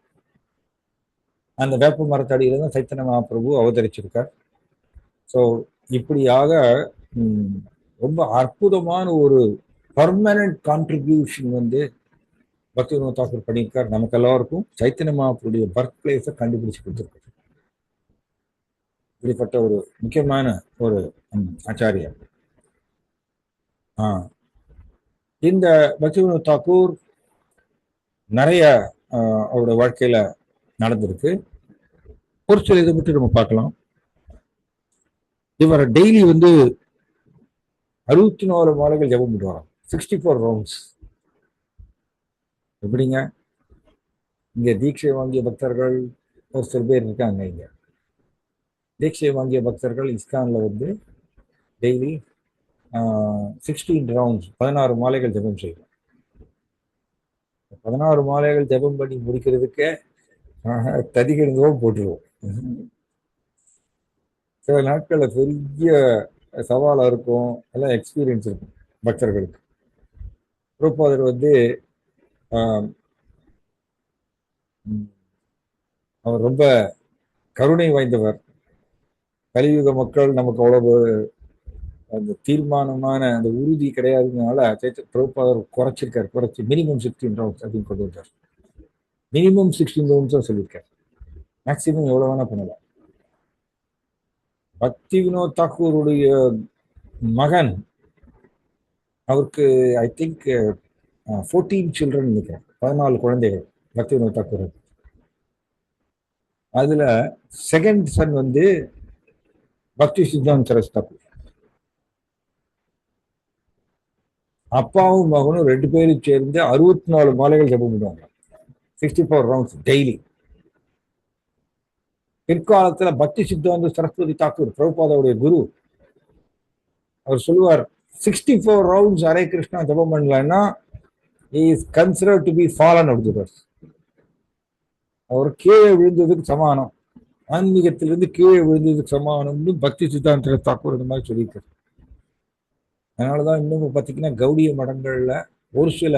அந்த வேப்ப மரத்தடியில தான் சைத்தன்ய மகாபிரபு அவதரிச்சிருக்கார். ஸோ இப்படியாக ரொம்ப அற்புதமான ஒரு பர்மனன்ட் கான்ட்ரிபியூஷன் வந்து பக்தி வினோத் தாக்கூர் பண்ணியிருக்கார். நமக்கு எல்லாருக்கும் சைத்தன்ய மகாபிரபுடைய பர்த் பிளேஸை கண்டுபிடிச்சு கொடுத்துருக்காரு. இப்படிப்பட்ட ஒரு முக்கியமான ஒரு ஆச்சாரியர். இந்த பக்தி வினோத் தாக்கூர் நிறைய அவருடைய வாழ்க்கையில நடந்திருக்கு. ஒரு சில இதை பற்றி நம்ம பார்க்கலாம். இவர் டெய்லி வந்து 64 மாலைகள் ஜபம் பண்ணுவாராம், 64 ரவுண்ட்ஸ். எப்படிங்க, இங்க தீட்சை வாங்கிய பக்தர்கள் ஒரு சில பேர் இருக்காங்க. இங்க தீட்சை வாங்கிய பக்தர்கள் இஸ்கான்ல வந்து டெய்லி 16 ரவுண்ட்ஸ், 16 மாலைகள் ஜபம் செய்வோம். 16 மாலைகள் ஜபம் பண்ணி முடிக்கிறதுக்கே ததிகிழந்தோம் போட்டுருவோம். சில நாட்கள்ல பெரிய சவாலா இருக்கும், எல்லாம் எக்ஸ்பீரியன்ஸ் இருக்கும் பக்தர்களுக்கு. பிரபுபாதர் வந்து அவர் ரொம்ப கருணை வாய்ந்தவர். கலியுக மக்கள் நமக்கு அவ்வளவு அந்த தீர்மானமான அந்த உறுதி கிடையாதுனால பிரபுபாதர் குறைச்சி மினிமம் 16 ரவுண்ட்ஸ் அப்படின்னு கொண்டு வந்தார். மினிமம் 16 ரவுண்ட்ஸ் தான் சொல்லியிருக்காரு, மேக்சிமம் எவ்வளவு வேணா பண்ணலாம். பக்தி வினோத் தாக்கூருடைய மகன் அவருக்கு ஐ திங்க் 14 சில்ட்ரன் நினைக்கிறேன், 14 குழந்தைகள் பக்தி வினோத் தாக்கூர். அதுல செகண்ட் சன் வந்து பக்தி சித்தாந்த் சரஸ் தாக்கூர். அப்பாவும் மகனும் 2 பேரும் சேர்ந்து 64 மாலைகள் ஜபம் பண்ணுவாங்க, 64 ரவுண்ட்ஸ் டெய்லி. பிற்காலத்துல பக்தி சித்தாந்த சரஸ்வதி தாக்கூர், பிரபுபாதாவுடைய குரு, அவர் சொல்லுவார் 64 ரவுண்ட்ஸ் ஹரே கிருஷ்ணா ஜபம் பண்ணலன்னா is considered to be fallen அப்படின்னு. அவர் கீழே விழுந்ததுக்கு சமானம், ஆன்மீகத்திலிருந்து கீழே விழுந்ததுக்கு சமானம்னு பக்தி சித்தாந்த தாக்கூர் இந்த மாதிரி சொல்லியிருக்காரு. அதனாலதான் இன்னும் பார்த்தீங்கன்னா கௌடிய மடங்கள்ல ஒரு சில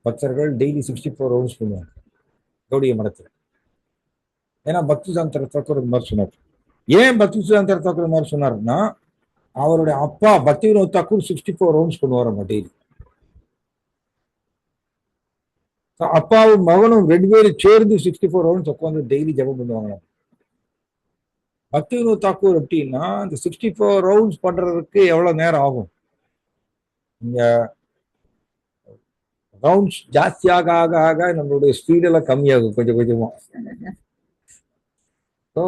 பக்தர்கள் டெய்லி 64 ரவுண்ட்ஸ் பண்ணுவாங்க கௌடிய மடத்துல. ஏன்னா பக்தி சித்தாந்த தாக்கூர் இந்த மாதிரி சொன்னார். ஏன் பக்தி சித்தாந்த தாக்கூர் இந்த மாதிரி சொன்னாருன்னா, அவருடைய அப்பா பக்தி வினோத் தாக்கூர் 64 ரவுண்ட்ஸ் பண்ணுவாராங்க டெய்லி. அப்பாவும் மகனும் 2 பேரும் சேர்ந்து 64 ரவுண்ட்ஸ் உட்காந்து டெய்லி ஜபம் பண்ணுவாங்க. பக்தி வினோத் தாக்கூர் எப்படின்னா, இந்த 64 ரவுண்ட்ஸ் பண்றதுக்கு எவ்வளவு நேரம் ஆகும்? இங்க ரவுண்ட்ஸ் ஜாஸ்தியாக ஆக ஆக நம்மளுடைய ஸ்பீடெல்லாம் கம்மியாகும் கொஞ்சம் கொஞ்சமா. ஸோ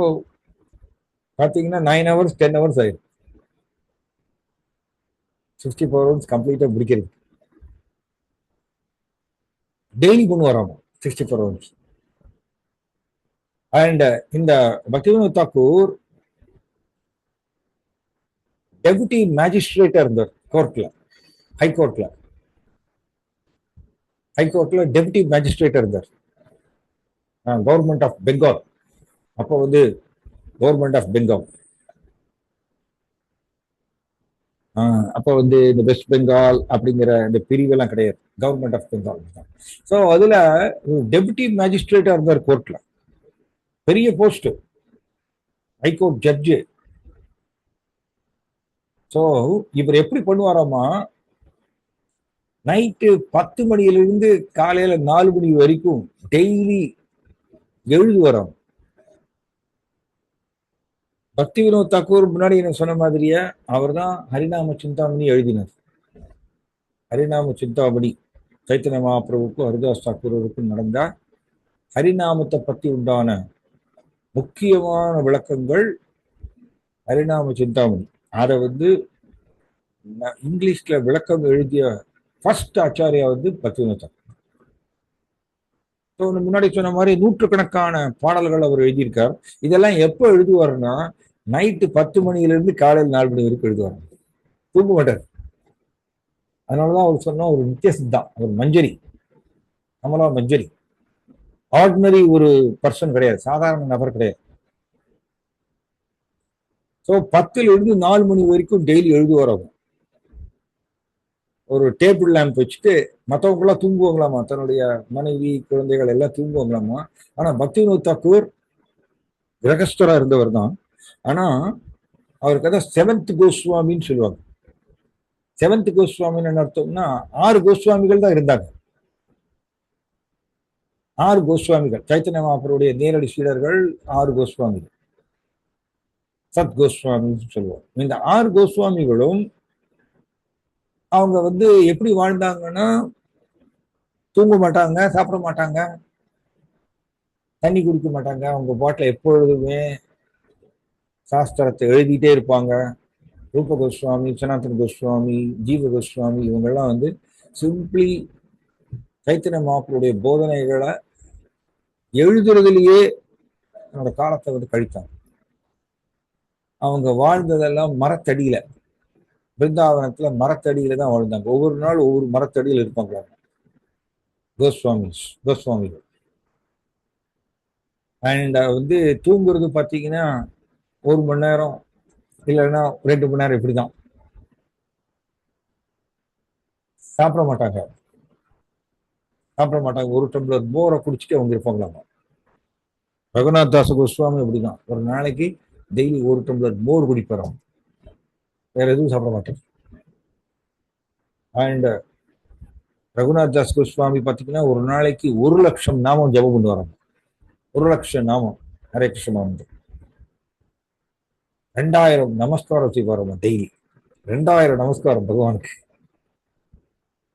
பார்த்தீங்கன்னா 9 hours 10 hours ஆயிடும் 64 ரவுண்ட்ஸ் கம்ப்ளீட்டா முடிக்கிறது. Daily பண்ணுவாராம் 64 rounds. அண்ட் இந்த பக்தி வினோத் தாக்கூர் டெபுட்டி மேஜிஸ்ட்ரேட்டா இருந்தார் கோர்ட்ல, ஹைகோர்ட்ல டெபுட்டி மேஜிஸ்ட்ரேட்டா இருந்தார் கவர்மெண்ட் ஆஃப் பெங்கால். அப்போ வந்து கவர்மெண்ட் ஆஃப் பெங்கால், அப்போ வந்து இந்த வெஸ்ட் பெங்கால் அப்படிங்கிற இந்த பிரிவெல்லாம் கிடையாது, கவர்மெண்ட் ஆஃப் பெங்கால். ஸோ அதுல டெபுட்டி மேஜிஸ்ட்ரேட்டா இருந்தார் கோர்ட்ல, பெரிய போஸ்ட், ஹைகோர்ட் ஜட்ஜு. ஸோ இவர் எப்படி பண்ணுவாராமா, நைட்டு 10 மணியிலிருந்து காலையில 4 மணி வரைக்கும் டெய்லி எழுதுவாராம். பக்தி வினோத் தாக்கூர் முன்னாடி எனக்கு சொன்ன மாதிரியே அவர் தான் ஹரிநாம சிந்தாமணி எழுதினார். ஹரிநாம சிந்தாமணி சைத்தன்ய மகாபிரபுக்கும் ஹரிதாஸ் தாக்கூருக்கும் நடந்த ஹரிநாமத்தை பத்தி உண்டான முக்கியமான விளக்கங்கள் ஹரிநாம சிந்தாமணி. அதை வந்து இங்கிலீஷ்ல விளக்கம் எழுதிய ஃபர்ஸ்ட் ஆச்சாரியா வந்து பக்தி வினோத் தாக்கூர். முன்னாடி சொன்ன மாதிரி நூற்றுக்கணக்கான பாடல்கள் அவர் எழுதியிருக்கார். இதெல்லாம் எப்போ எழுதுவாருன்னா, நைட்டு 10 மணியிலிருந்து காலையில் 4 மணி வரைக்கும் எழுதுவார், தூங்க மாட்டார். அதனாலதான் அவர் சொன்ன ஒரு வித்தியாசம் தான், அவர் மஞ்சரி, கமலா மஞ்சரி, ஆர்டினரி ஒரு பர்சன் கிடையாது, சாதாரண நபர் கிடையாது. ஸோ 10லிருந்து 4 மணி வரைக்கும் டெய்லி எழுதுவார். அவர் ஒரு டேபிள் லேம்ப் வச்சுட்டு மற்றவங்க எல்லாம் தூங்குவாங்களாமா, தன்னுடைய மனைவி குழந்தைகள் எல்லாம் தூங்குவாங்களாமா. ஆனா பக்தி வினோத் தாக்கூர் கிரகஸ்தரா இருந்தவர் தான். ஆனா அவருக்கு அதான் 7th கோஸ்வாமின்னு சொல்லுவாங்க. 7th கோஸ்வாமின்னு அர்த்தம்னா 6 கோஸ்வாமிகள் தான் இருந்தாங்க. 6 கோஸ்வாமிகள், சைத்தன்ய மகாபிரபுடைய நேரடி சீடர்கள் 6 கோஸ்வாமிகள், சத் கோஸ்வாமின்னு சொல்லுவாங்க. இந்த 6 கோஸ்வாமிகளும் அவங்க வந்து எப்படி வாழ்ந்தாங்கன்னா, தூங்க மாட்டாங்க, சாப்பிட மாட்டாங்க, தண்ணி குடிக்க மாட்டாங்க. அவங்க பாட்டில் எப்பொழுதுமே சாஸ்திரத்தை எழுதிட்டே இருப்பாங்க. ரூப கோஸ்வாமி, சனாதன கோஸ்வாமி, ஜீவ கோஸ்வாமி, இவங்கெல்லாம் வந்து சிம்பிளி சைத்தன்ய மகாபிரபுடைய போதனைகளை எழுதுறதுலயே என்னோட காலத்தை வந்து கழித்தாங்க. அவங்க வாழ்ந்ததெல்லாம் மரத்தடியில, பிருந்தாவனத்துல மரத்தடியில தான் வாழ்ந்தாங்க. ஒவ்வொரு நாள் ஒவ்வொரு மரத்தடியில் இருப்பாங்க கோஸ்வாமிகள். அண்ட் வந்து தூங்குறது பார்த்தீங்கன்னா 1 மணி நேரம் இல்லைன்னா 2 மணி நேரம், இப்படிதான். சாப்பிட மாட்டாங்க. ஒரு டம்ளர் மோரை குடிச்சிட்டு அவங்க இருப்பாங்களாமா. ரகுநாத் தாஸ் கோஸ்வாமி அப்படிதான், ஒரு நாளைக்கு டெய்லி 1 டம்ளர் மோர் குடிப்பார், வேற எதுவும் சாப்பிட மாட்டார். அண்ட் ரகுநாத் தாஸ் கோஸ்வாமி பார்த்தீங்கன்னா ஒரு நாளைக்கு 1,00,000 நாமம் ஜபம் பண்ணுவாங்க. 1,00,000 நாமம் ஹரே கிருஷ்ணா வந்து 2000 நமஸ்காரம் செய்வாராம் டெய்லி. 2000 நமஸ்காரம் பகவானுக்கு.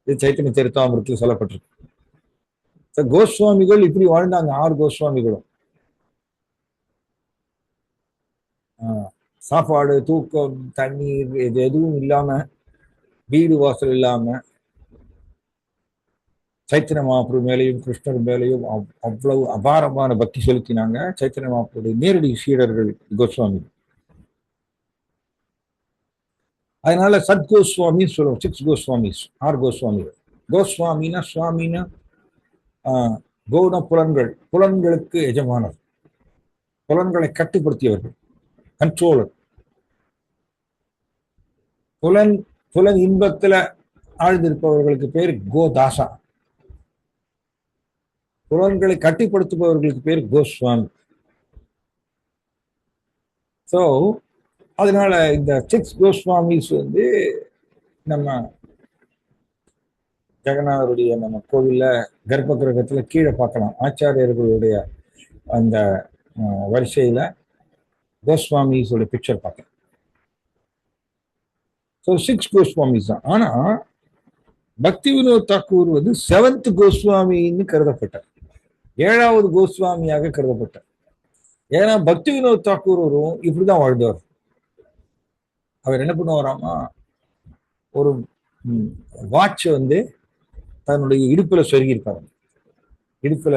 இது சைத்தன்ய சரிதாமிரத்தில் சொல்லப்பட்டிருக்கு. கோஸ்வாமிகள் இப்படி வாழ்ந்தாங்க, 6 கோஸ்வாமிகளும். சாப்பாடு, தூக்கம், தண்ணீர் இது எதுவும் இல்லாம, வீடு வாசல் இல்லாம சைத்தன்ய மகாபிரபு மேலையும் கிருஷ்ணர் மேலையும் அவ்வளவு அபாரமான பக்தி செலுத்தினாங்க. சைத்தன்ய மகாபிரபுடைய நேரடி சீடர்கள் கோஸ்வாமி. அதனால சத் கோஸ்வாமி சொல்லுவோம். 6 கோஸ்வாமிஸ், 6 கோஸ்வாமிகள். கோஸ்வாமினா சுவாமினா கௌன புலன்கள், புலன்களுக்கு எஜமானர், புலன்களை கட்டுப்படுத்தியவர்கள், கண்ட்ரோலர். புலன் இன்பத்துல ஆழ்ந்திருப்பவர்களுக்கு பேர் கோதாசா. புலன்களை கட்டுப்படுத்துபவர்களுக்கு பேர் கோஸ்வாமி. ஸோ அதனால இந்த 6 கோஸ்வாமிஸ் வந்து நம்ம ஜெகநாதருடைய நம்ம கோவில்ல கர்ப்ப கிரகத்துல கீழே பார்க்கலாம். ஆச்சாரியர்களுடைய அந்த வரிசையில கோஸ்வாமிஸோட பிக்சர் பார்க்கலாம். ஸோ 6 கோஸ்வாமிஸ் தான். ஆனா பக்தி வினோத் தாக்கூர் வந்து 7th கோஸ்வாமின்னு கருதப்பட்டார், 7வது கோஸ்வாமியாக கருதப்பட்டார். ஏன்னா பக்தி வினோத் தாக்கூரும் இப்படிதான் வாழ்ந்தவர். அவர் என்ன பண்ணுவாராமா, ஒரு வாட்ச் வந்து தன்னுடைய இடுப்புல சொருகி இருப்பாரு, இடுப்புல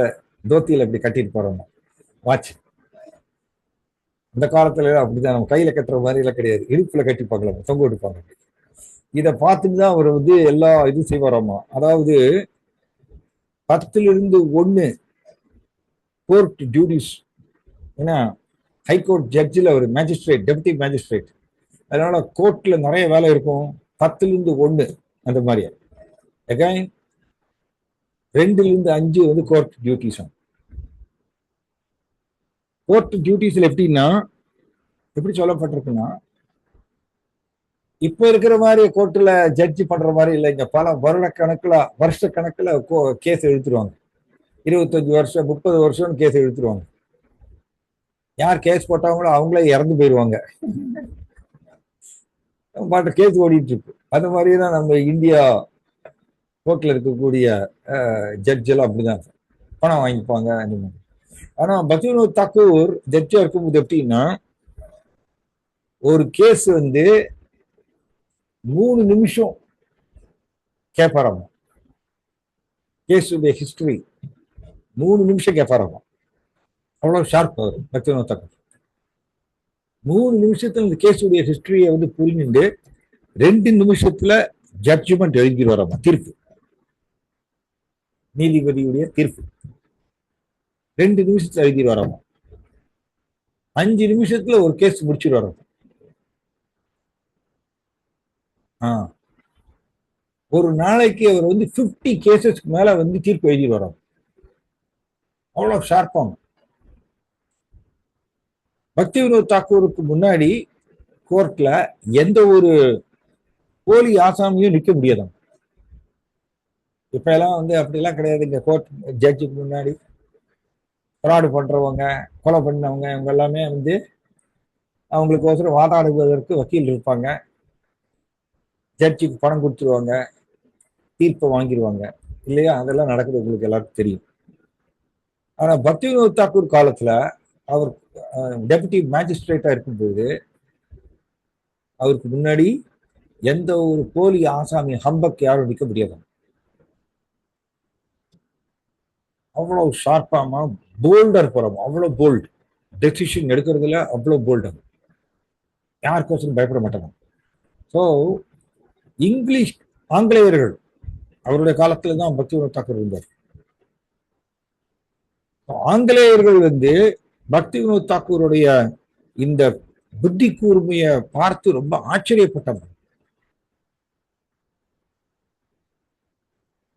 தோத்தியில இப்படி கட்டியிருப்பாரு வாட்ச். இந்த காலத்துல அப்படிதான், நம்ம கையில கட்டுற மாதிரி எல்லாம் கிடையாது, இடுப்புல கட்டி பார்க்கலாம், தொங்க விடுப்பாங்க. இதை பார்த்துட்டு தான் அவர் வந்து எல்லா இதுவும் செய்வாராமா. அதாவது 10லிருந்து 1 கோர்ட் டியூட்டிஸ். ஏன்னா ஹைகோர்ட் ஜட்ஜில் ஒரு மேஜிஸ்ட்ரேட், டெப்டி மேஜிஸ்ட்ரேட், அதனால கோர்ட்ல நிறைய வேலை இருக்கும். 10லிருந்து 1 அந்த மாதிரி. அகைன் 2லிருந்து 5 வந்து கோர்ட் டியூட்டிஸ். கோர்ட் டியூட்டிஸ்ல எப்படின்னா, எப்படி சொல்லப்பட்டிருக்குன்னா, இப்ப இருக்கிற மாதிரி கோர்ட்ல ஜட்ஜி பண்ற மாதிரி இல்லைங்க. பல வருஷ கணக்குல கேஸ் எழுத்துருவாங்க. 25 வருஷம் 30 வருஷம் கேஸ் எழுத்துருவாங்க. யார் கேஸ் போட்டாங்களோ அவங்களே இறந்து போயிடுவாங்க. பாட்டு கேஸ் ஓடிட்டு இருக்கு. அந்த மாதிரிதான் நம்ம இந்தியா கோர்ட்ல இருக்கக்கூடிய ஜட்ஜ் எல்லாம் அப்படிதான் பணம் வாங்கிப்பாங்க அந்த மாதிரி. ஆனா பக்தி வினோத் தாக்கூர் ஜட்ஜா இருக்கும்போது எப்படின்னா, ஒரு கேஸ் வந்து 3 நிமிஷம் கேட்பாராமா. கேஸுடைய ஹிஸ்டரி 3 நிமிஷம் கேட்பாராமா. அவ்வளவு ஷார்ப் அவர் பக்தி வினோத் தாக்கூர். 3 நிமிஷத்துல இந்த கேஸுடைய ஹிஸ்டரியை வந்து புரிஞ்சுட்டு 2 நிமிஷத்துல ஜட்ஜ்மெண்ட் எழுதிடுவாராமா, தீர்ப்பு, நீதிபதியுடைய தீர்ப்பு 2 நிமிஷத்துல எழுதிடுவாராமா. 5 நிமிஷத்துல ஒரு கேஸ் முடிச்சிருவாராமா. ஒரு நாளைக்கு அவர் வந்து 50 கேசஸ்க்கு மேல வந்து தீர்ப்பு எழுதிடுவாராம். அவ்வளவு ஷார்ப்பாங்க. பக்தி வினோத் தாக்கூருக்கு முன்னாடி கோர்ட்ல எந்த ஒரு போலி ஆசாமியும் நிக்க முடியாதாம். இப்ப எல்லாம் வந்து அப்படிலாம் கிடையாது. இங்க கோர்ட் ஜட்ஜுக்கு முன்னாடி ஃப்ராடு பண்றவங்க, கொலை பண்ணவங்க, இவங்க எல்லாமே வந்து அவங்களுக்கோசரம் வாதாடுவதற்கு வக்கீல் இருப்பாங்க. ஜட்ஜுக்கு பணம் கொடுத்துருவாங்க, தீர்ப்பை வாங்கிடுவாங்க இல்லையா? அதெல்லாம் நடக்குது, உங்களுக்கு எல்லாருக்கும் தெரியும். ஆனா பக்தி வினோத் தாக்கூர் காலத்துல அவர் டெபுட்டி மேஜிஸ்ட்ரேட்டா இருக்கும்போது அவருக்கு முன்னாடி எந்த ஒரு போலி ஆசாமி ஹம்பக் யாரும் நிக்க முடியாது. அவ்வளவு ஷார்ப்பாமா போல்டா இருப்பாராம். அவ்வளவு போல்டு டெசிஷன் எடுக்கிறதுல அவ்வளவு போல்டு. யாருக்கோசரம் பயப்பட மாட்டாங்க. ஸோ இங்கிலீஷ் ஆங்கிலேயர்கள் அவருடைய காலத்துல தான் பக்தி வினோத் தாக்கூர் இருந்தார். ஆங்கிலேயர்கள் வந்து பக்தி வினோத் தாக்கூருடைய இந்த புத்தி கூர்மைய பார்த்து ரொம்ப ஆச்சரியப்பட்டாங்க.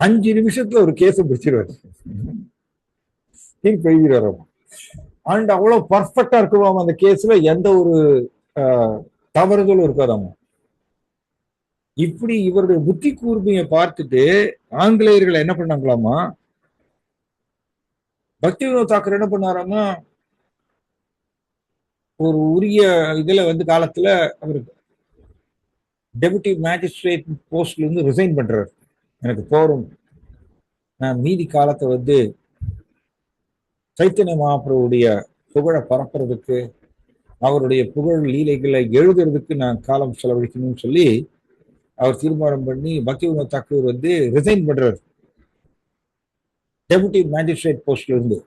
5 நிமிஷத்துல ஒரு கேஸ் பிடிச்சிருவாரு, தீர்ப்பு எழுதிடுவாரு. அண்ட் அவ்வளவு பர்ஃபெக்டா இருக்குவாம அந்த கேஸ்ல எந்த ஒரு தவறுதலும் இருக்காதாமா. இப்படி இவருடைய புத்தி கூர்மையை பார்த்துட்டு ஆங்கிலேயர்கள் என்ன பண்ணாங்களாமா, பக்தி வினோத் தாக்கூர் என்ன பண்ணாராமா, ஒரு உரிய இதுல வந்து காலத்துல அவருக்கு டெபுட்டி மேஜிஸ்ட்ரேட் போஸ்ட்ல இருந்து ரிசைன் பண்றாரு. எனக்கு போரும், நான் மீதி காலத்தை வந்து சைத்தன்ய மகாபிரபுடைய புகழை பரப்புறதுக்கு, அவருடைய புகழ் லீலைகளை எழுதுறதுக்கு நான் காலம் செலவழிக்கணும்னு சொல்லி அவர் தீர்மானம் பண்ணி பக்தி வினோத் தாக்கூர் வந்து ரிசைன் பண்றாரு டெபுட்டி மேஜிஸ்ட்ரேட் போஸ்ட்ல இருந்து.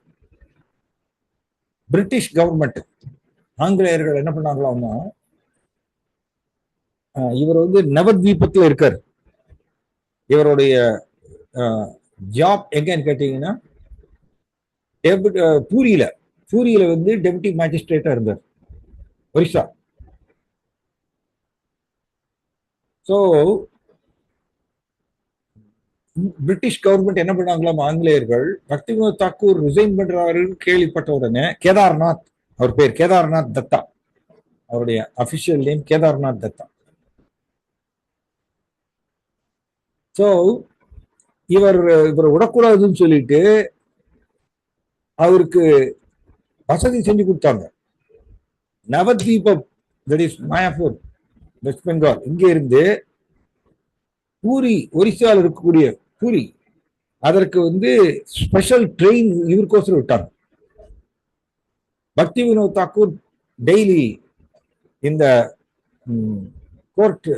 பிரிட்டிஷ் கவர்மெண்ட், ஆங்கிலேயர்கள் என்ன பண்ணாங்களாம்னா, இவர் வந்து நவத்வீபத்தில் இருக்கார். இவருடைய ஜாப் எங்கன்னு கேட்டீங்கன்னா பூரியில வந்து டெபுட்டி மேஜிஸ்ட்ரேட்டா இருந்தார், ஒரிசா. ஸோ பிரிட்டிஷ் கவர்மெண்ட் என்ன பண்ணாங்களாம், ஆங்கிலேயர்கள் பக்தி வினோத் தாக்கூர் ரிசைன் பண்றாருன்னு கேள்விப்பட்ட உடனே கேதார்நாத், அவர் பேர் கேதார்நாத் தத்தா, அவருடைய official name Kedarnath Datta. So இவர் விடக்கூடாதுன்னு சொல்லிட்டு அவருக்கு வசதி செஞ்சு கொடுத்தாங்க. நவத்வீபம், தட் இஸ் மாயாப்பூர், வெஸ்ட் பெங்கால், இங்க இருந்து பூரி, ஒரிசாவில் இருக்கக்கூடிய பூரி, அதற்கு வந்து ஸ்பெஷல் ட்ரெயின் இவருக்கோசரம் விட்டாங்க. பக்தி வினோத் தாக்கூர் டெய்லி இந்த கோர்ட்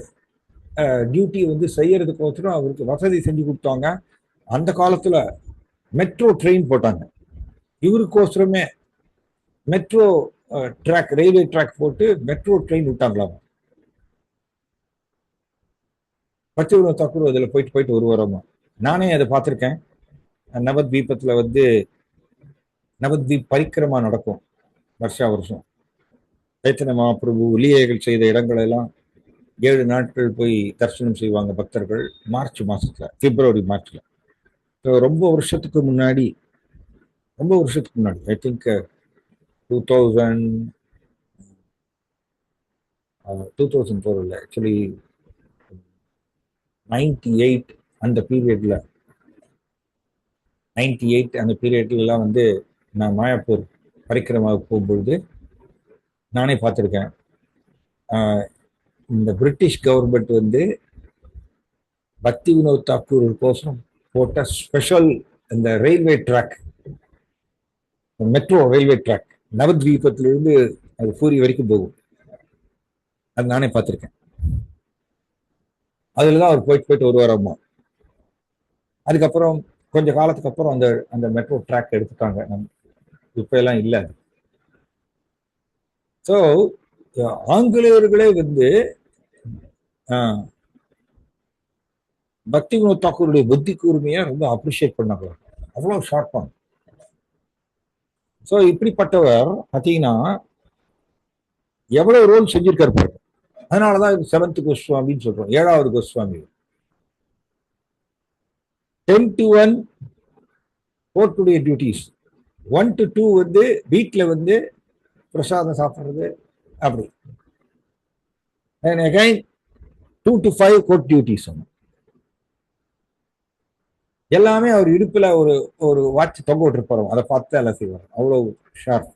டியூட்டி வந்து செய்யறதுக்கோசரம் அவருக்கு வசதி செஞ்சு கொடுத்தாங்க. அந்த காலத்துல மெட்ரோ ட்ரெயின் போட்டாங்க இவருக்கோசரமே. மெட்ரோ ட்ராக், ரயில்வே ட்ராக் போட்டு மெட்ரோ ட்ரெயின் விட்டாங்களாம். பக்தி வினோத் தாக்கூர் அதில் போயிட்டு வருவாராமா. நானே அதை பார்த்துருக்கேன். நவத்வீபத்தில் வந்து நவத்வீப் பரிக்கிரமா நடக்கும் வருஷம். சைத்தன்ய மகாபிரபு லீலைகள் செய்த இடங்கள் எல்லாம் 7 நாட்கள் போய் தரிசனம் செய்வாங்க பக்தர்கள், மார்ச் மாசத்துல, பிப்ரவரி மார்ச்ல. ரொம்ப வருஷத்துக்கு முன்னாடி ஐ திங்க் 2004 இல்லை, ஆக்சுவலி 98 அந்த பீரியட்ல, 98 அந்த பீரியட்லாம் வந்து நான் மாயாப்பூர் பரிக்கிரமாவுக்கு போகும்பொழுது நானே பார்த்துருக்கேன். இந்த பிரிட்டிஷ் கவர்மெண்ட் வந்து பக்தி வினோத் தாக்கூர் கோசம் போட்ட ஸ்பெஷல் இந்த railway track, metro railway track, நவத்வீபத்திலிருந்து அது பூரி வரைக்கும் போகும். அது நானே பார்த்துருக்கேன். அதுலதான் அவர் போயிட்டு வருவாராமா. அதுக்கப்புறம் கொஞ்ச காலத்துக்கு அப்புறம் அந்த மெட்ரோ ட்ராக் எடுத்துட்டாங்க, இப்ப எல்லாம் இல்லை. ஸோ ஆங்கிலேயர்களே வந்து பக்தி வினோத் தாக்கூருடைய புத்தி கூர்மையை ரொம்ப அப்ரிஷியேட் பண்ணாங்க, அவ்வளவு ஷார்ப்பான. ஸோ இப்படிப்பட்டவர் பார்த்தீங்கன்னா எவ்வளவு ரோல் செஞ்சிருக்காரு பாருங்க. அதனாலதான் இது 7th கோஸ்வாமின்னு சொல்றோம், 7வது கோஸ்வாமி. 10 to 1 கோர்ட்டுடைய டியூட்டிஸ், 1 to 2 வந்து வீட்டில் வந்து பிரசாதம் சாப்பிட்றது அப்படி. And again 2 to 5 court duties. எல்லாமே அவர் இடுப்புல ஒரு வாட்ச் தொங்க விட்டுருப்பாரு, அதை பார்த்து எல்லாம் செய்வார், அவ்வளவு ஷார்ப்.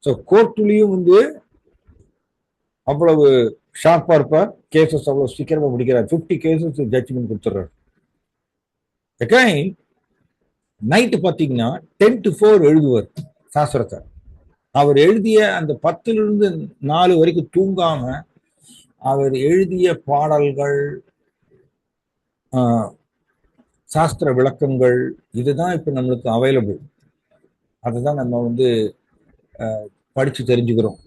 ஸோ கோர்ட்லயும் வந்து அவ்வளவு ஷார்ப்பா இருப்பார். கேசஸ் அவ்வளவு சீக்கிரமா முடிக்கிறார். 50 கேசஸ் ஜட்ஜ்மெண்ட் கொடுத்துறாரு. நைட்டு பார்த்தீங்கன்னா 10 to 4 எழுதுவார் சாஸ்திரத்தை. அவர் எழுதிய அந்த 10லிருந்து 4 வரைக்கும் தூங்காம அவர் எழுதிய பாடல்கள், சாஸ்திர விளக்கங்கள், இதுதான் இப்ப நம்மளுக்கு அவைலபிள். அதுதான் நம்ம வந்து படிச்சு தெரிஞ்சுக்கிறோம்.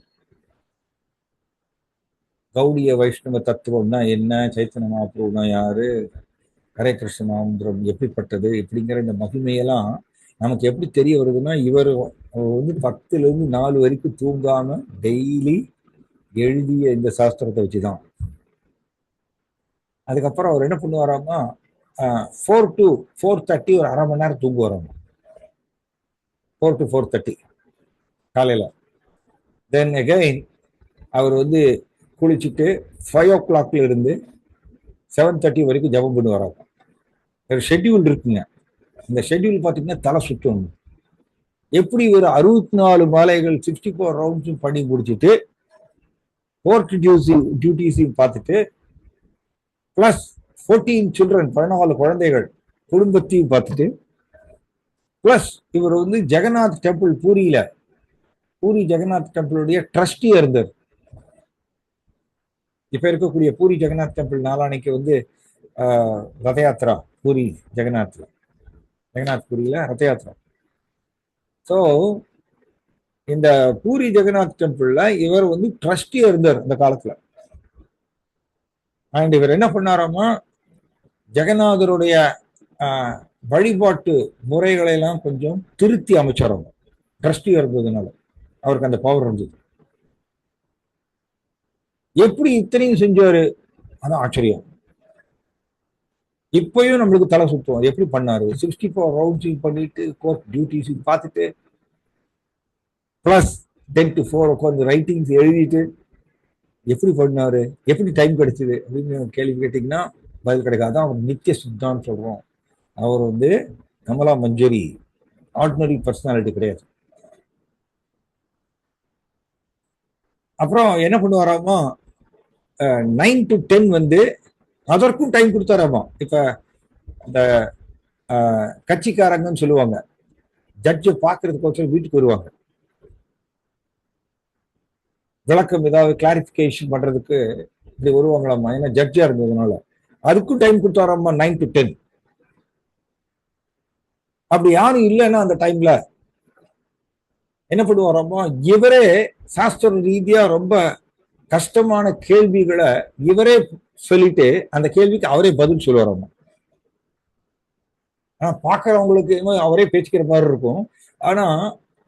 கௌடிய வைஷ்ணவ தத்துவம்னா என்ன, சைத்தன்ய மகாபிரபுனா யாரு, ஹரே கிருஷ்ண மந்திரம் எப்படிப்பட்டது, இப்படிங்கிற இந்த மகிமையெல்லாம் நமக்கு எப்படி தெரிய வருதுன்னா, இவர் வந்து 10லிருந்து 4 வரைக்கும் தூங்காம டெய்லி எழுதிய இந்த சாஸ்திரத்தை வச்சுதான். அதுக்கப்புறம் அவர் என்ன பண்ணுவாராமா, 4 to 4:30 ஒரு அரை மணி நேரம் தூங்குவாராமா. 4 to 4:30 காலையில. தென் அகைன் அவர் வந்து குளிச்சுட்டு 5 o'clock இருந்து 7:30 வரைக்கும் ஜபம் பண்ணுவாராம். ஒரு ஷெட்யூல் இருக்குங்க. இந்த ஷெட்யூல் பார்த்தீங்கன்னா தலை சுற்றும். எப்படி ஒரு 64 மாலைகள் 64 ரவுண்ட்ஸும் பண்ணி முடிச்சுட்டு கோர்ட் டியூட்டிஸையும் பார்த்துட்டு பிளஸ் 14 சில்ட்ரன் 14 குழந்தைகள் குடும்பத்தையும் பார்த்துட்டு பிளஸ் இவர் வந்து ஜெகநாத் டெம்பிள் பூரி ஜெகநாத் டெம்பிளுடைய ட்ரஸ்டியா இருந்தார். இப்ப இருக்கக்கூடிய பூரி ஜெகநாத் டெம்பிள் நாளானைக்கு வந்து ரத யாத்திரா பூரி ஜெகநாத் பூரியில ரத யாத்திரா. ஸோ இந்த பூரி ஜெகநாத் டெம்பிள்ல இவர் வந்து ட்ரஸ்டியா இருந்தார் அந்த காலத்துல. அண்ட் இவர் என்ன பண்ணாராமா, ஜெகநாதருடைய வழிபாட்டு முறைகளை எல்லாம் கொஞ்சம் திருத்தி அமைச்சாராம். ட்ரஸ்டியா இருந்ததுனால அவருக்கு அந்த பவர் இருந்தது. எப்படி இத்தனையும் செஞ்சாரு, அதான் ஆச்சரியம். இப்பயும் நம்மளுக்கு தலை சுத்துவோம், எப்படி பண்ணாரு. 64 ரவுண்ட்ஸையும் பண்ணிட்டு கோர்ட் டியூட்டிஸையும் பார்த்துட்டு பிளஸ் 10 to 4 உட்காந்து ரைட்டிங்ஸ் எழுதிட்டு எப்படி பண்ணாரு, எப்படி டைம் கிடைச்சது அப்படின்னு கேள்வி கேட்டீங்கன்னா பதில் கிடைக்காது. அவர் நித்திய சுத்தான்னு சொல்றோம். அவர் வந்து கமலா மஞ்சரி ஆர்டினரி பர்சனாலிட்டி கிடையாது. அப்புறம் என்ன பண்ணுவாராமா, 9 to 10 வந்து அதற்கும் டைம் கொடுத்தாராமா. இப்ப இந்த கட்சிக்காரங்கன்னு சொல்லுவாங்க, ஜட்ஜை பார்க்கறதுக்கோசரம் வீட்டுக்கு வருவாங்க, விளக்கம் ஏதாவது கிளாரிபிகேஷன் பண்றதுக்கு இப்படி வருவாங்களாமா. ஏன்னா ஜட்ஜா இருந்ததுனால அதுக்கும் டைம் கொடுத்தாராமா 9 to 10. அப்படி யாரும் இல்லைன்னா அந்த டைம்ல என்ன பண்ணுவாராமா, இவரே சாஸ்திர ரீதியா ரொம்ப கஷ்டமான கேள்விகளை இவரே சொல்லிட்டு அந்த கேள்விக்கு அவரே பதில் சொல்லுவாராமா. ஆனா பாக்குறவங்களுக்கு அவரே பேசிக்கிற மாதிரி இருக்கும். ஆனா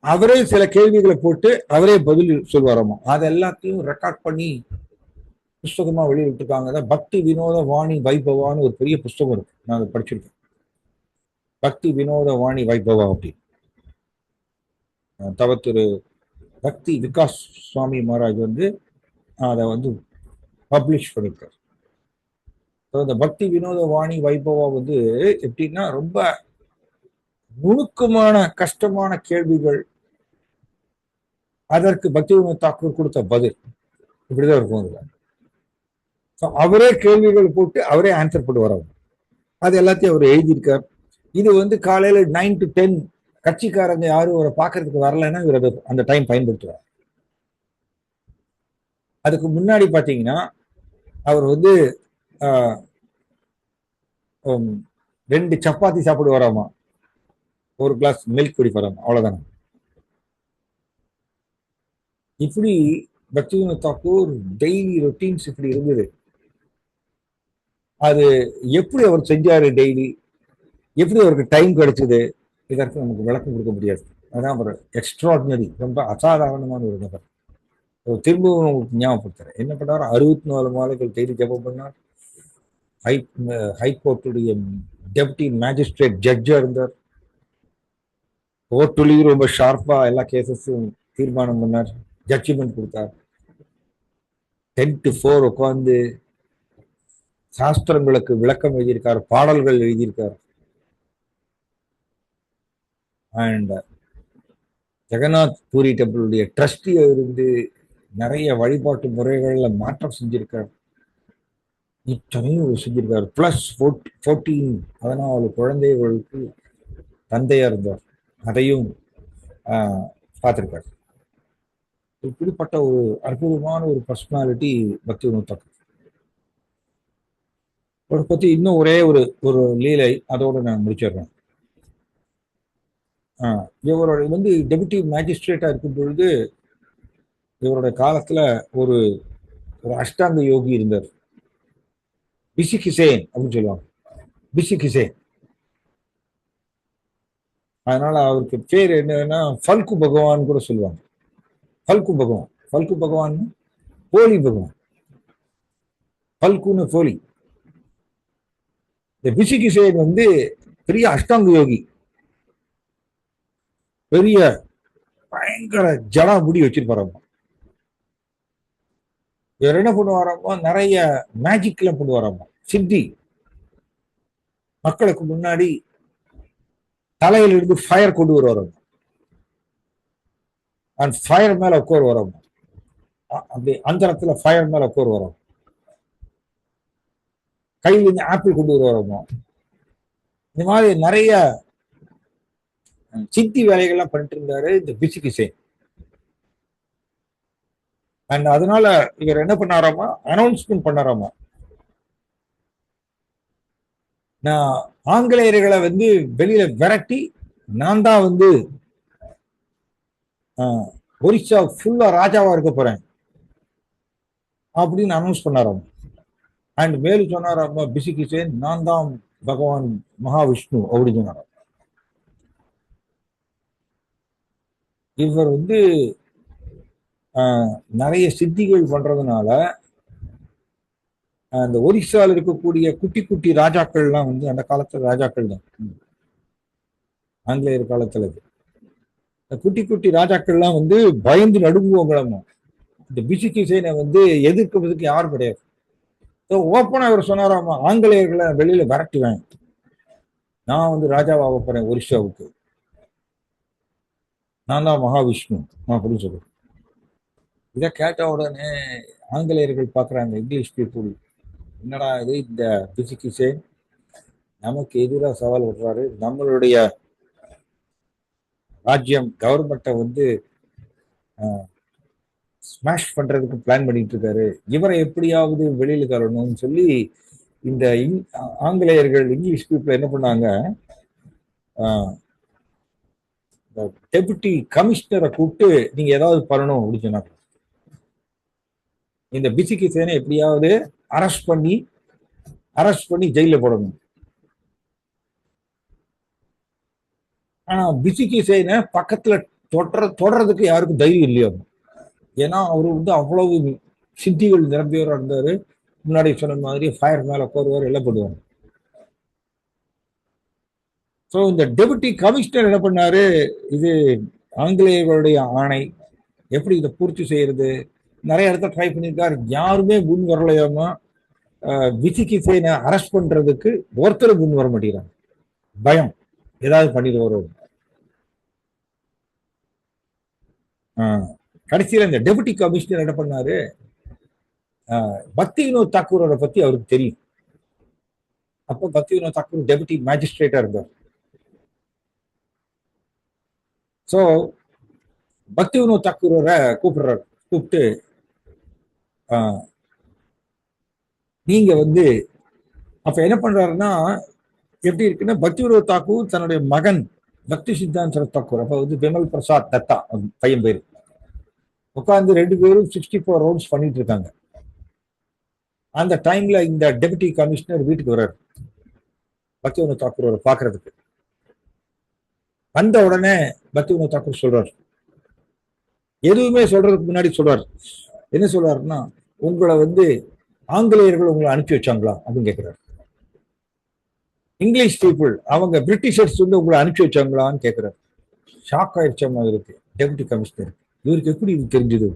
அவரே சில கேள்விகளை போட்டு அவரே பதில் சொல்வாராமா. அது எல்லாத்தையும் ரெக்கார்ட் பண்ணி புஸ்தகமா வெளியிட்டிருக்காங்க. பக்தி வினோத வாணி வைபவான்னு ஒரு பெரிய புஸ்தகம் இருக்கு, நான் அதை படிச்சிருக்கேன். பக்தி வினோத வாணி வைபவா அப்படி தவத்திரு பக்தி விகாஸ் சுவாமி மகாராஜ் வந்து அதை வந்து பப்ளிஷ் பண்ணிருக்காரு. இந்த பக்தி வினோத வாணி வைபவா வந்து எப்படின்னா ரொம்ப நுணுக்கமான கஷ்டமான கேள்விகள், அதற்கு பக்தி வினோத் தாக்கூர் கொடுத்த பதில் இப்படிதான் இருக்கும். அதுல அவரே கேள்விகள் போட்டு அவரே ஆன்சர் பண்ணுவார். அது எல்லாத்தையும் அவர் எழுதியிருக்கார். இது வந்து காலையில 9 to 10 கட்சிக்காரங்க யாரும் அவரை பார்க்கறதுக்கு வரலைன்னா இவர் அந்த டைம் பயன்படுத்துவார். அதுக்கு முன்னாடி பாத்தீங்கன்னா அவர் வந்து 2 சப்பாத்தி சாப்பிடுவாராமா, 1 கிளாஸ் மில்க் குடிப்பாராமா, அவ்வளவுதானே. இப்படி பக்தி வினோத் தாக்கூர் டெய்லி ரொட்டீன்ஸ் இப்படி இருந்தது. அது எப்படி அவர் செஞ்சாரு, டெய்லி எப்படி அவருக்கு டைம் கிடைச்சது, இதற்கு நமக்கு விளக்கம் கொடுக்க முடியாது. அதான் ஒரு எக்ஸ்ட்ராடினரி, ரொம்ப அசாதாரணமான ஒரு நபர். திரும்பவும் உங்களுக்கு ஞாபகப்படுத்துறேன், என்ன பண்ணார், 64 மாலைகள் டெய்லி ஜெபம் பண்ணார். ஹைகோர்ட்டுடைய டெப்டி மேஜிஸ்ட்ரேட் ஜட்ஜா இருந்தார். கோர்ட்டுலையும் ரொம்ப ஷார்ப்பா எல்லா கேசஸும் தீர்மானம் பண்ணார், ஜட்ஜ்மெண்ட் கொடுத்தார். 10 to 4 உட்காந்து சாஸ்திரங்களுக்கு விளக்கம் எழுதியிருக்கார், பாடல்கள் எழுதியிருக்கார். அண்ட் ஜெகநாத் பூரி டெம்பிளுடைய ட்ரஸ்டியா இருந்து நிறைய வழிபாட்டு முறைகள்ல மாற்றம் செஞ்சிருக்கார். இத்தனையும் செஞ்சிருக்காரு. பிளஸ் 14 குழந்தைகளுக்கு தந்தையா இருந்தார், அதையும் பார்த்திருக்காரு. இப்படிப்பட்ட ஒரு அற்புதமான ஒரு பர்சனாலிட்டி பக்தி வினோத் தாக்கூர். அவரை பத்தி இன்னும் ஒரே ஒரு லீலை, அதோட நான் முடிச்சிடுறேன். இவரோட வந்து டெபுட்டி மேஜிஸ்ட்ரேட்டா இருக்கும் பொழுது இவரோட காலத்துல ஒரு அஷ்டாங்க யோகி இருந்தார், பிசி கிசேன் அப்படின்னு சொல்லுவாங்க, பிசி கிசேன். அதனால அவருக்கு பேர் என்னன்னா ஃபல்கு பகவான் கூட சொல்லுவாங்க. ஃபல்கு பகவான் போலி பகவான், ஃபல்குன்னு போலி. இந்த பிசி கிசேன் வந்து பெரிய அஷ்டாங்க யோகி, பெரிய பயங்கர ஜடா முடி வச்சிருப்பாராமா. இவர் என்ன பண்ணுவாராமா, நிறைய மேஜிக் எல்லாம் பண்ணுவாராமா, சித்தி. மக்களுக்கு முன்னாடி தலையில இருந்து ஃபயர் கொண்டு வருவாராமா, அண்ட் ஃபயர் மேல உட்கார் வராமா. அப்படி அந்தரத்துல ஃபயர் மேல உட்கார் வரும், கையில இருந்து ஆப்பிள் கொண்டு வருவாரோ. இந்த மாதிரி நிறைய சித்தி வேலைகள்லாம் பண்ணிட்டு இருந்தாரு இந்த பிசிகிசேன். அண்ட் அதனால இவர் என்ன பண்ணாராமா, அனௌன்ஸ்மெண்ட் பண்ணாராமா, நான் ஆங்கிலேயர்களை வந்து வெளியில விரட்டி நான் தான் வந்து ஒரிசா ஃபுல்லா ராஜாவா இருக்க போறேன் அப்படின்னு அனௌன்ஸ் பண்ணாராம். அண்ட் மேலும் சொன்னாராமா பிசிகிசேன், நான் தான் பகவான் மகாவிஷ்ணு அப்படின்னு சொன்னாராம். இவர் வந்து நிறைய சித்திகள் பண்றதுனால அந்த ஒரிசால இருக்கக்கூடிய குட்டி குட்டி ராஜாக்கள்லாம் வந்து அந்த காலத்துல ராஜாக்கள் தான், ஆங்கிலேயர் காலத்துல குட்டி குட்டி ராஜாக்கள்லாம் வந்து பயந்து நடுங்குவாங்களாமா. இந்த பிசிகிசேனை வந்து எதிர்க்கிறதுக்கு யாரும் கிடையாது. ஓப்பனா இவர் சொன்னாராமா, ஆங்கிலேயர்களை வெளியில விரட்டுவேன், நான் வந்து ராஜாவாக போறேன் ஒரிசாவுக்கு, நான் தான் மகாவிஷ்ணு அப்படின்னு சொல்றேன். இதை கேட்ட உடனே ஆங்கிலேயர்கள் பார்க்குறாங்க, இங்கிலீஷ் பீப்புள், என்னடா இது, இந்த பிசிகிசேன் நமக்கு எதிராக சவால் விடுறாரு, நம்மளுடைய ராஜ்யம் கவர்மெண்ட்டை வந்து ஸ்மாஷ் பண்றதுக்கு பிளான் பண்ணிட்டு இருக்காரு, இவரை எப்படியாவது வெளியில தரணும்னு சொல்லி இந்த ஆங்கிலேயர்கள் இங்கிலீஷ் பீப்புள் என்ன பண்ணாங்க, டெபுட்டி கமிஷனரை கூப்பிட்டு நீங்க ஏதாவது பண்ணணும் அப்படின்னு சொன்னாங்க. இந்த பிசிகிசேனை எப்படியாவது அரெஸ்ட் பண்ணி ஜெயில போடணும். ஆனா பிசிகிசேனை பக்கத்துல தொடர்றதுக்கு யாருக்கும் தைரியம் இல்லையோ, ஏன்னா அவரு வந்து அவ்வளவு சித்திகள் நிரம்பியவராக இருந்தாரு. முன்னாடி சொன்ன மாதிரி ஃபயர் மேல உட்காருவார், எல்லாம் பண்ணுவாங்க. ஸோ இந்த டெபுட்டி கமிஷனர் என்ன பண்ணாரு, இது ஆங்கிலேயர்களுடைய ஆணை, எப்படி இதை பூர்த்தி செய்யறது, நிறைய இடத்த ட்ரை பண்ணியிருக்காரு, யாருமே முன் வரலையாமா. பிசிகிசேனை அரெஸ்ட் பண்றதுக்கு ஒருத்தர் முன் வர மாட்டேங்கிறாங்க, பயம் ஏதாவது பண்ணிட்டு வரும். கடைசியில் இந்த டெபுட்டி கமிஷனர் என்ன பண்ணாரு, பக்தி வினோத் தாக்கூரை பத்தி அவருக்கு தெரியும். அப்போ பக்தி வினோத் தாக்கூர் டெபுட்டி மேஜிஸ்ட்ரேட்டா இருந்தார். ஸோ பக்தி வினோத் தாக்கூரை கூப்பிட்டு நீங்க வந்து அப்ப என்ன பண்றாருன்னா, எப்படி இருக்குன்னா, பக்தி வினோத் தாக்கூர் தன்னுடைய மகன் பக்தி சித்தாந்த் சரத் தாக்கூர், அப்ப வந்து விமல் பிரசாத் தத்தா பையன் பேரு, உட்கார்ந்து 2 பேரும் 64 ரவுண்ட்ஸ் பண்ணிட்டு இருக்காங்க. அந்த டைம்ல இந்த டெபுட்டி கமிஷனர் வீட்டுக்கு வர்றாரு பக்தி வினோத் தாக்கூரை பாக்குறதுக்கு. வந்த உடனே பக்தி வினோத் தாக்கூர் சொல்றாரு, எதுவுமே சொல்றதுக்கு முன்னாடி சொல்றாரு, என்ன சொல்றாருன்னா, உங்களை வந்து ஆங்கிலேயர்கள் உங்களை அனுப்பி வச்சாங்களா அப்படின்னு கேட்கிறாரு. இங்கிலீஷ் பீப்புள், அவங்க பிரிட்டிஷர்ஸ் வந்து உங்களை அனுப்பி வச்சாங்களான்னு கேட்கிறாரு. ஷாக் ஆயிடுச்ச மாதிரி இருக்கு டெபுட்டி கமிஷனர், இவருக்கு எப்படி இது தெரிஞ்சது?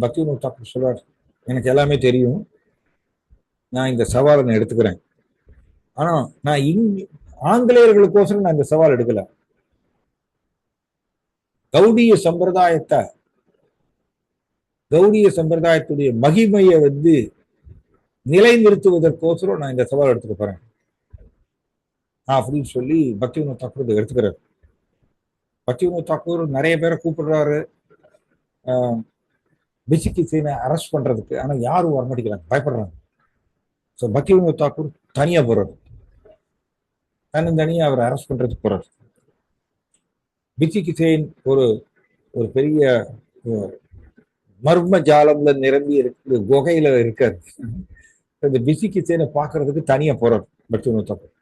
பக்தி வினோத் தாக்கூர் சொல்றாரு, எனக்கு எல்லாமே தெரியும், நான் இந்த சவாலை நான் எடுத்துக்கிறேன், ஆனா நான் ஆங்கிலேயர்களுக்கோசரம் நான் இந்த சவால் எடுக்கல, கௌடிய சம்பிரதாயத்துடைய மகிமையை வந்து நிலைநிறுத்துவதற்கோசரம் நான் இந்த சவால் எடுத்துக்க போறேன் அப்படின்னு சொல்லி பக்தி வினோத் தாக்கூர் இதை எடுத்துக்கிறாரு. பக்தி வினோத் தாக்கூர் நிறைய பேரை கூப்பிடுறாரு பிசிகிசேனை அரெஸ்ட் பண்றதுக்கு, ஆனா யாரும் வரமாட்டேங்கிறாங்க, பயப்படுறாங்க. ஸோ பக்தி வினோத் தாக்கூர் தனியா போறாரு, தனியா அவரை அரெஸ்ட் பண்றதுக்கு போறாரு. பிசிகிசேன் ஒரு பெரிய மர்ம ஜாலம்ல நிரம்பி இருக்கு, குகையில இருக்காரு. இந்த பிசிகிசேனை பாக்குறதுக்கு தனியா போறாரு பக்தி வினோத் தாக்கூர்.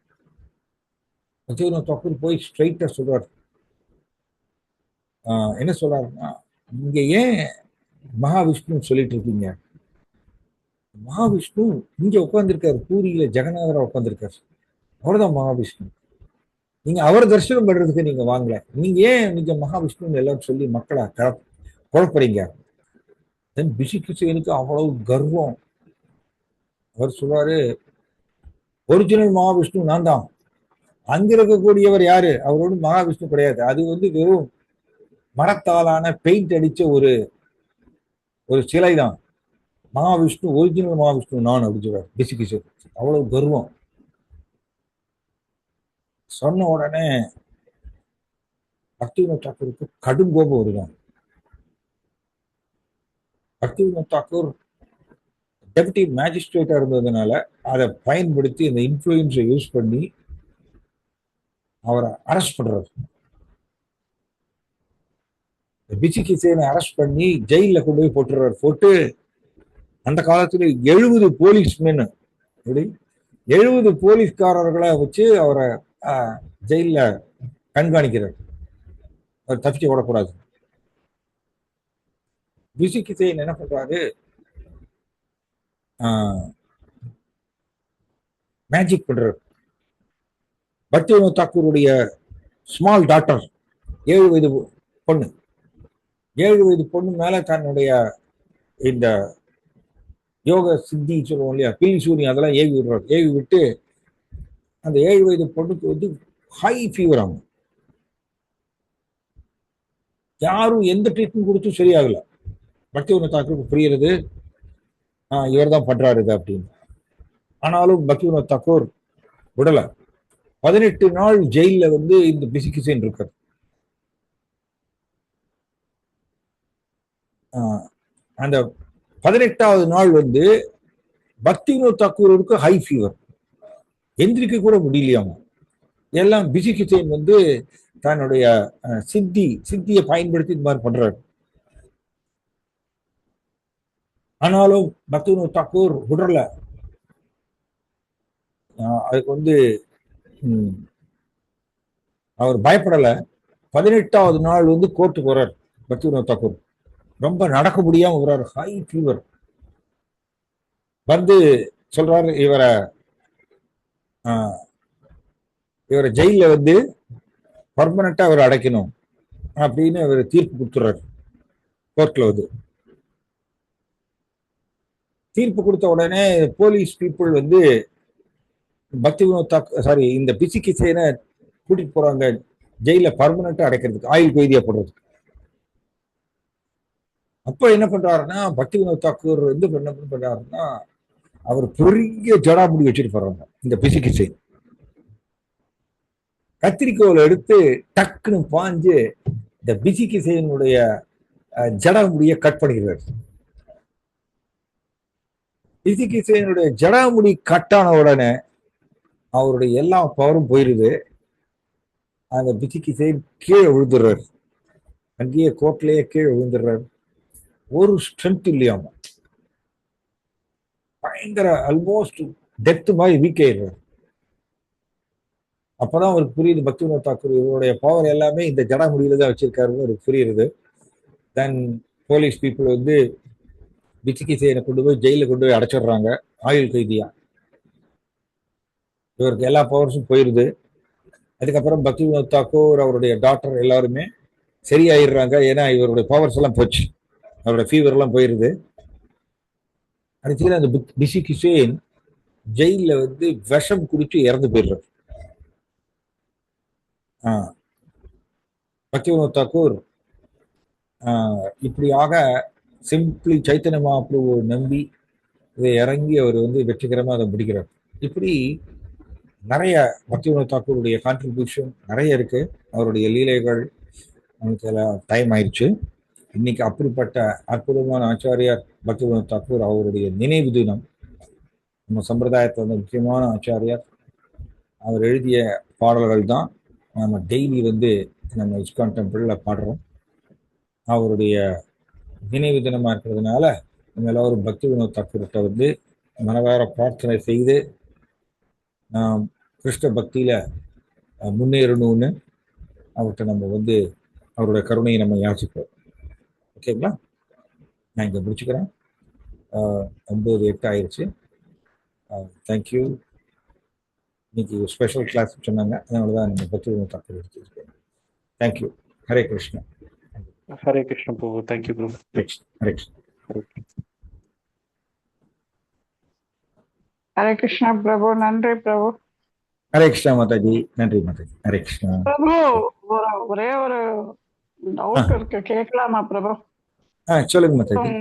பக்தி வினோத் தாக்கூர் போய் ஸ்ட்ரைட்டா சொல்றாரு, என்ன சொல்றாருன்னா, இங்க ஏன் மகாவிஷ்ணு சொல்லிட்டு இருக்கீங்க, மகாவிஷ்ணு இங்க உட்கார்ந்துருக்காரு, பூரியில ஜெகநாதரா உட்கார்ந்துருக்காரு, அவர்தான் மகாவிஷ்ணு, நீங்க அவர் தரிசனம் பண்றதுக்கு நீங்க வாங்கல, நீங்க ஏன் நீங்க மகாவிஷ்ணு எல்லாரும் சொல்லி மக்களை குழப்பறீங்க? பிசிகிசேனுக்கு அவ்வளவு கர்வம். அவர் சொல்றாரு, ஒரிஜினல் மகாவிஷ்ணு நான் தான், அங்க இருக்கக்கூடியவர் யாரு, அவரோட மகாவிஷ்ணு கிடையாது, அது வந்து வெறும் மரத்தாலான பெயிண்ட் அடிச்ச ஒரு ஒரு சிலை தான் மகாவிஷ்ணு, ஒரிஜினல் மகாவிஷ்ணு நான் அப்படின்னு சொல்றாரு பிசிகிசேன். அவ்வளவு கர்வம். சொன்ன உடனே பக்திவினோத் தாக்கூருக்கு கடும் கோபம் வருதான். பக்திவினோத் தாக்கூர் டெப்டி மேஜிஸ்ட்ரேட்டா இருந்ததுனால அதை பயன்படுத்தி இந்த இன்ஃபுளுன்ஸை யூஸ் பண்ணி அவரை அரெஸ்ட் பண்றாரு. பிசிகிசேனை அரெஸ்ட் பண்ணி ஜெயில கொண்டு போய் போட்டுறாரு. போட்டு அந்த காலத்துல 70 போலீஸ்மென் 70 போலீஸ்காரர்களை வச்சு அவரை ஜெயில கண்காணிக்கிறார். அவர் தப்பிச்சு விடக்கூடாது. பிசிகிசேன் என்ன பண்றாரு, மேஜிக் பண்றாரு. பக்திவினோத் தாக்கூருடைய ஸ்மால் டாட்டர் 7 வயது பொண்ணு 7 வயது பொண்ணு மேல தன்னுடைய இந்த யோக சித்தி சொல்லுவோம் இல்லையா, பில்லி சூரியன், அதெல்லாம் ஏவி விடுறாரு. ஏவி விட்டு அந்த 7 வயது பொண்ணுக்கு வந்து ஹை ஃபீவர் ஆகும். யாரும் எந்த ட்ரீட்மெண்ட் கொடுத்தும் சரியாகல. பக்திவினோத் தாக்கூருக்கு புரியுறது இவர் தான் பண்றாரு இது அப்படின்னு. ஆனாலும் பக்திவினோத் தாக்கூர் விடல. 18 நாள் ஜெயில வந்து இந்த பிசிகிசேன் இருக்காரு. அந்த 18வது நாள் வந்து பக்திவினோத் தாக்கூருக்கு ஹை ஃபீவர், எந்திரிக்க கூட முடியலையாமா. எல்லாம் பிசிகிசேன் வந்து தன்னுடைய சித்தியை பயன்படுத்தி இந்த மாதிரி பண்றாரு. ஆனாலும் பக்திவினோத் தாக்கூர் விடல. அதுக்கு வந்து அவர் பயப்படல. 18வது நாள் வந்து கோர்ட்டுக்கு வர்றார் பக்திவினோத் தாக்கூர். ரொம்ப நடக்க முடியாம வர்றாரு, ஹை ஃபீவர். வந்து சொல்றாரு, இவரை ஜெயில வந்து பர்மனண்டா அவர் அடைக்கணும் அப்படின்னு அவர் தீர்ப்பு கொடுத்துறாரு. கோர்ட்ல வந்து தீர்ப்பு கொடுத்த உடனே போலீஸ் பீப்புள் வந்து பக்திவினோத் தாக்கூர் இந்த பிசிகிசேனை கூட்டிட்டு போறாங்க ஜெயில பர்மனண்டா அடைக்கிறதுக்கு, ஆயுள் கைதியா போடுறதுக்கு. அப்ப என்ன பண்றாருன்னா பக்திவினோத் தாக்கூர் வந்து என்ன பண்றாருன்னா அவர் பெரிய ஜடாமுடி வச்சுட்டு போறாங்க. இந்த பிசிகிசேன் கத்திரிக்கோலை எடுத்து டக்குன்னு பாஞ்சு இந்த பிசிகிசேனுடைய ஜடாமுடியை கட் பண்ணிக்கிறார். பிசிகிசேனுடைய ஜடாமுடி கட்டான உடனே அவருடைய எல்லா பவரும் போயிருது. அந்த பிசிகிசேன் கீழே விழுந்துடுறாரு. அங்கேயே கோட்லயே கீழே விழுந்துடுறாரு. ஒரு ஸ்ட்ரென்த் இல்லையாம, பயங்கர ஆல்மோஸ்ட் டெத் மாதிரி வீக் ஆயிடுறாரு. அப்பதான் அவருக்கு புரியுது பக்திவினோத் தாக்கூர் இவருடைய பவர் எல்லாமே இந்த ஜடாமுடியில தான் வச்சிருக்காருன்னு அவருக்கு புரியுது. தென் போலீஸ் பீப்புள் வந்து பிசிகிசேனை கொண்டு போய் ஜெயில கொண்டு போய் அடைச்சிடுறாங்க ஆயுள் கைதியா. இவருக்கு எல்லா பவர்ஸும் போயிருது. அதுக்கப்புறம் பக்திவினோத் தாக்கூர் அவருடைய டாக்டர் எல்லாருமே சரியாயிடுறாங்க. ஏன்னா இவருடைய பவர்ஸ் எல்லாம் போச்சு, அவருடைய ஃபீவர் எல்லாம் போயிருது. அடுத்து அந்த பிசிகிசேன் ஜெயில வந்து விஷம் குடிச்சு இறந்து போயிடுறாரு. பக்திவினோத் தாக்கூர் இப்படியாக சிம்பிளி சைத்தன்ய மகாபிரபு நம்பி இதை இறங்கி அவர் வந்து வெற்றிகரமாக அதை முடிக்கிறார். இப்படி நிறைய பக்திவினோத் தாக்கூருடைய கான்ட்ரிபியூஷன் நிறைய இருக்கு. அவருடைய லீலைகள் நமக்கு டைம் ஆயிடுச்சு. இன்னைக்கு அப்படிப்பட்ட அற்புதமான ஆச்சாரியார் பக்திவினோத் தாக்கூர், அவருடைய நினைவு தினம். நம்ம சம்பிரதாயத்தில் வந்து முக்கியமான ஆச்சாரியார். அவர் எழுதிய பாடல்கள் தான் நம்ம டெய்லி வந்து நம்ம இஸ்கான் டெம்பிள்ல பாடுறோம். அவருடைய நினைவு தினமா இருக்கிறதுனால நம்ம எல்லாரும் பக்திவினோத் தாக்கூர்கிட்ட வந்து மனதார பிரார்த்தனை செய்து நாம் கிருஷ்ண பக்தியில முன்னேறணும்னு அவர்கிட்ட நம்ம வந்து அவருடைய கருணையை நம்ம யாசிப்போம். ஓகேங்களா? நான் இங்கே முடிச்சுக்கிறேன். 9:08 ஆயிடுச்சு. தேங்க்யூ. இன்னைக்கு ஸ்பெஷல் கிளாஸ் சொன்னாங்க, அதனால தான் நம்ம பக்திவினோத் தாக்கூர் எடுத்துருக்கேன். தேங்க்யூ. ஹரே கிருஷ்ணா. ஹரே கிருஷ்ண பிரபு. தேங்க்யூ பிரபு. ஹரே கிருஷ்ணா. ஹரே கிருஷ்ணா பிரபு. நன்றி பிரபு. ஹரே கிருஷ்ணா மாதாஜி. நன்றி மாதாஜி. ஹரே கிருஷ்ணா பிரபு. ஒரே ஒரு டவுட் இருக்கு, கேட்கலாமா பிரபு? சொல்லுங்க மாதாஜி.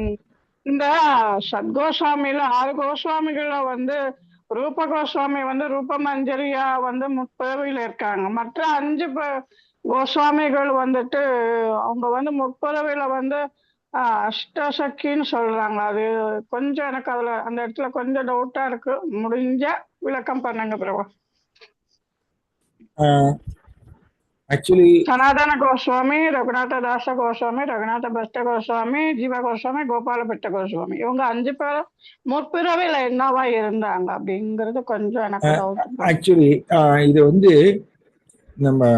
இந்த சத்கோஸ்வாமியில 6 கோஸ்வாமிகள வந்து ரூப கோஸ்வாமி வந்து ரூப மஞ்சரியா வந்து முற்பிறவியில இருக்காங்க. மற்ற 5 கோஸ்வாமிகள் வந்துட்டு அவங்க வந்து முற்பிறவியில வந்து அஷ்டசக்கின்னு சொல்றாங்க. அது கொஞ்சம் எனக்கு அதுல அந்த இடத்துல கொஞ்சம் டவுட்டா இருக்கு. முடிஞ்ச விளக்கம் பண்ணுங்க பிரபு. ஆக்சுவலி சனாதன கோஸ்வாமி, ரகுநாத தாச கோஸ்வாமி, ரகுநாத பட்ட கோஸ்வாமி, ஜீவ கோஸ்வாமி, கோபால பட்ட கோஸ்வாமி, இவங்க 5 பேரும் முற்பிறவில என்னவா இருந்தாங்க அப்படிங்கறது கொஞ்சம் எனக்கு டவுட். ஆக்சுவலி இது வந்து நம்ம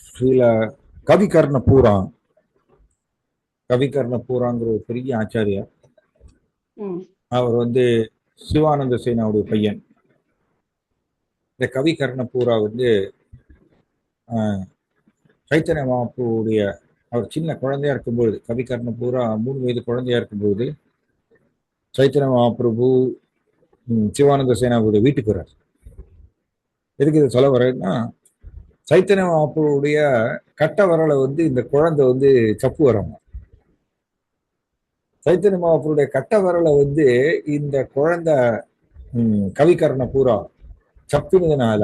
ஸ்ரீல கவிகர்ண பூராங்கிற ஒரு பெரிய ஆச்சாரியார். அவர் வந்து சிவானந்த சேனாவுடைய பையன். இந்த கவிகர்ண பூரா வந்து சைத்தன்ய மகாபிரபுடைய அவர் சின்ன குழந்தையா இருக்கும்போது, கவிகர்ண பூரா 3 வயது குழந்தையா இருக்கும்போது சைத்தன்ய மகாபிரபு சிவானந்த சேனாவுடைய வீட்டுக்கு வர்றார். எதுக்கு இதை சொல்ல வர்றேன்னா, சைத்தன்ய மகாபிரபுடைய கட்ட வரலை வந்து இந்த குழந்தை வந்து சப்பு வராங்க. சைத்தன்ய மகாபிரபுடைய கட்ட வரலை வந்து இந்த குழந்தை கவிகர்ண பூரா சப்பினதுனால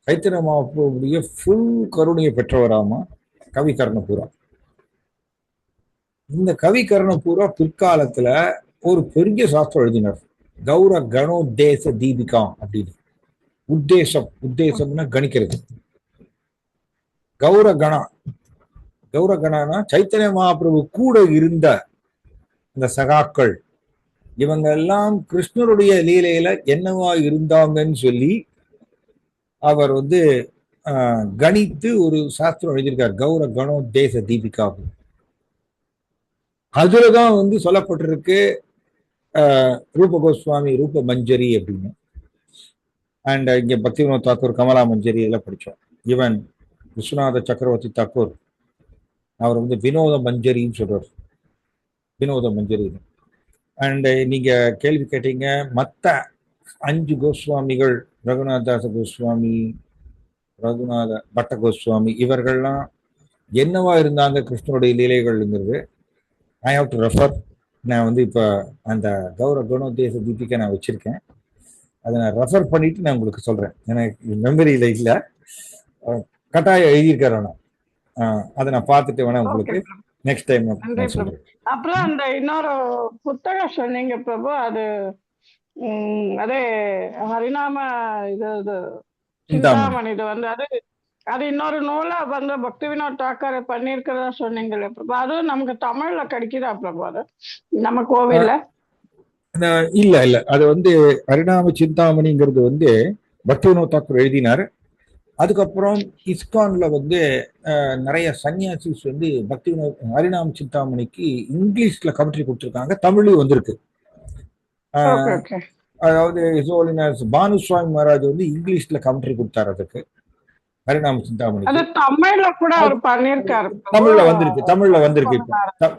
சைத்தன்ய மகாபிரபுடைய ஃபுல் கருணையை பெற்றவராமா கவிகர்ண பூரா. இந்த கவிகர்ண பூரா பிற்காலத்துல ஒரு பெரிய சாஸ்திரம் எழுதினார், கௌர கணோத்தேச தீபிகா அப்படின்னு. உத்தேசம்னா கணிக்கிறது. கௌரகணானா சைத்தன்ய மகாபிரபு கூட இருந்த இந்த சகாக்கள் இவங்க எல்லாம் கிருஷ்ணருடைய லீலையில என்னவா இருந்தாங்கன்னு சொல்லி அவர் வந்து கணித்து ஒரு சாஸ்திரம் எழுதியிருக்கார், கௌர கணோத்தேச தீபிகா. அதுலதான் வந்து சொல்லப்பட்டிருக்கு ரூப கோஸ்வாமி ரூப மஞ்சரி அப்படின்னு. அண்ட் இங்க பக்தி வினோத் தாக்கூர் கமலா மஞ்சரி எல்லாம் படித்தோம். ஈவன் விஸ்வநாத சக்கரவர்த்தி தாக்கூர் அவர் வந்து வினோத மஞ்சரின்னு சொல்றார், வினோத மஞ்சரி. அண்ட் நீங்க கேள்வி கேட்டீங்க, மற்ற 5 கோஸ்வாமிகள் ரகுநாதாச கோஸ்வாமி, ரகுநாத பட்ட கோஸ்வாமி இவர்கள்லாம் என்னவா இருந்தாங்க கிருஷ்ணனுடைய லீலைகள்ங்கிறது ஐ ஹாவ் டு ரெஃபர். நான் வந்து இப்போ அந்த கௌர குணோத்தேச தீபிகா நான் வச்சிருக்கேன், அதை நான் ரெஃபர் பண்ணிட்டு நான் உங்களுக்கு சொல்றேன். எனக்கு மெமரியில இல்லை, கட்டாயம் எழுதியிருக்காரு. நான் அதை நான் பார்த்துட்டு வேணா உங்களுக்கு நெக்ஸ்ட் டைம் சொல்றேன். அப்புறம் அந்த இன்னொரு புத்தகம் சொன்னீங்க பிரபு, அது அதே ஹரிநாம இது சிந்தாமணி, இது வந்து அது இன்னொரு நூலா வந்து பக்தி வினோத் தாக்கர் பண்ணிருக்கிறதா சொன்னீங்களே பிரபு, அதுவும் நமக்கு தமிழ்ல கிடைக்குதா பிரபு? அது நம்ம கோவில்ல இல்ல அது வந்து ஹரிநாம சிந்தாமணிங்கிறது வந்து பக்தி வினோத் தாக்கர் எழுதினார். அதுக்கப்புறம் இஸ்கான்ல வந்து நிறைய சன்னியாசிஸ் வந்து பக்தி வினோத் ஹரிநாம சிந்தாமணிக்கு இங்கிலீஷ்ல கமெண்ட்ரி கொடுத்துருக்காங்க, தமிழும் வந்திருக்கு. அதாவது பானுசுவாமி மகாராஜ் வந்து இங்கிலீஷ்ல கமெண்ட்ரி கொடுத்தாரு அதுக்கு, ஹரிநாம சிந்தாமணி. தமிழ்ல கூட அவர் பண்ணிருக்காரு, தமிழ்ல வந்திருக்கு இப்ப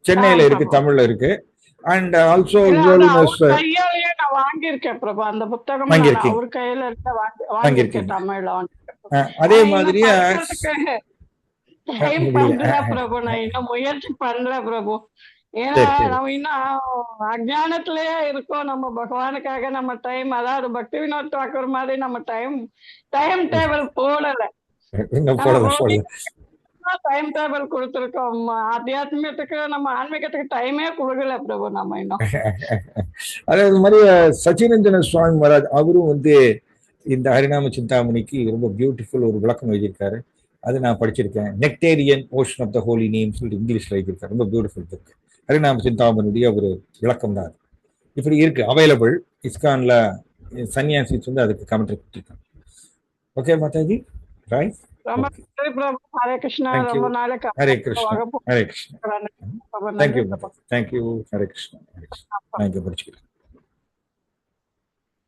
சென்னையில இருக்கு, தமிழ்ல இருக்கு. அண்ட் ஆல்சோ வாங்கியிருக்கேன் பிரபு அந்த புத்தகம், அவர் கையில இருக்க வாங்கியிருக்கேன் தமிழ்ல. அதே மாதிரியே பிரபு நான் இன்னும் முயற்சி பண்ணல பிரபு, ஏன்னா நம்ம இன்னும் அஜானத்திலேயே இருக்கோம். நம்ம பகவானுக்காக நம்ம டைம், அதாவது பக்தி வினோத் தாக்கூர் மாதிரி நம்ம டைம் டேபிள் போடல, டைம் டேபிள் கொடுத்துருக்கோம். ஆத்தியாத்மியத்துக்கு நம்ம ஆன்மீகத்துக்கு டைமே கொடுக்கல பிரபு நம்ம இன்னும். அதே மாதிரி சச்சிரஞ்சன சுவாமி மகாராஜ் அவரும் வந்து இந்த ஹரிநாம சிந்தாமணிக்கு ரொம்ப பியூட்டிஃபுல் ஒரு விளக்கம் எழுதியிருக்காரு, அது நான் படிச்சிருக்கேன். Nectarean ocean of the holy name சொல்லிட்டு இங்கிலீஷ்ல எழுதியிருக்காரு, ரொம்ப பியூட்டிஃபுல் புக். ஹரிநாம சிந்தாமணியுடைய ஒரு விளக்கம் தான் இப்படி இருக்கு, அவைலபிள். இஸ்கான்ல சன்னியாசிஸ் வந்து அதுக்கு கமெண்ட்ரி கொடுத்துருக்காங்க. Okay Mataji, right. ஹரே கிருஷ்ணா. ரொம்ப நாளைக்கு ஹரே கிருஷ்ணா, ஹரே கிருஷ்ணா. Thank you, Hare Krishna, thank you படிச்சுக்கிறேன்.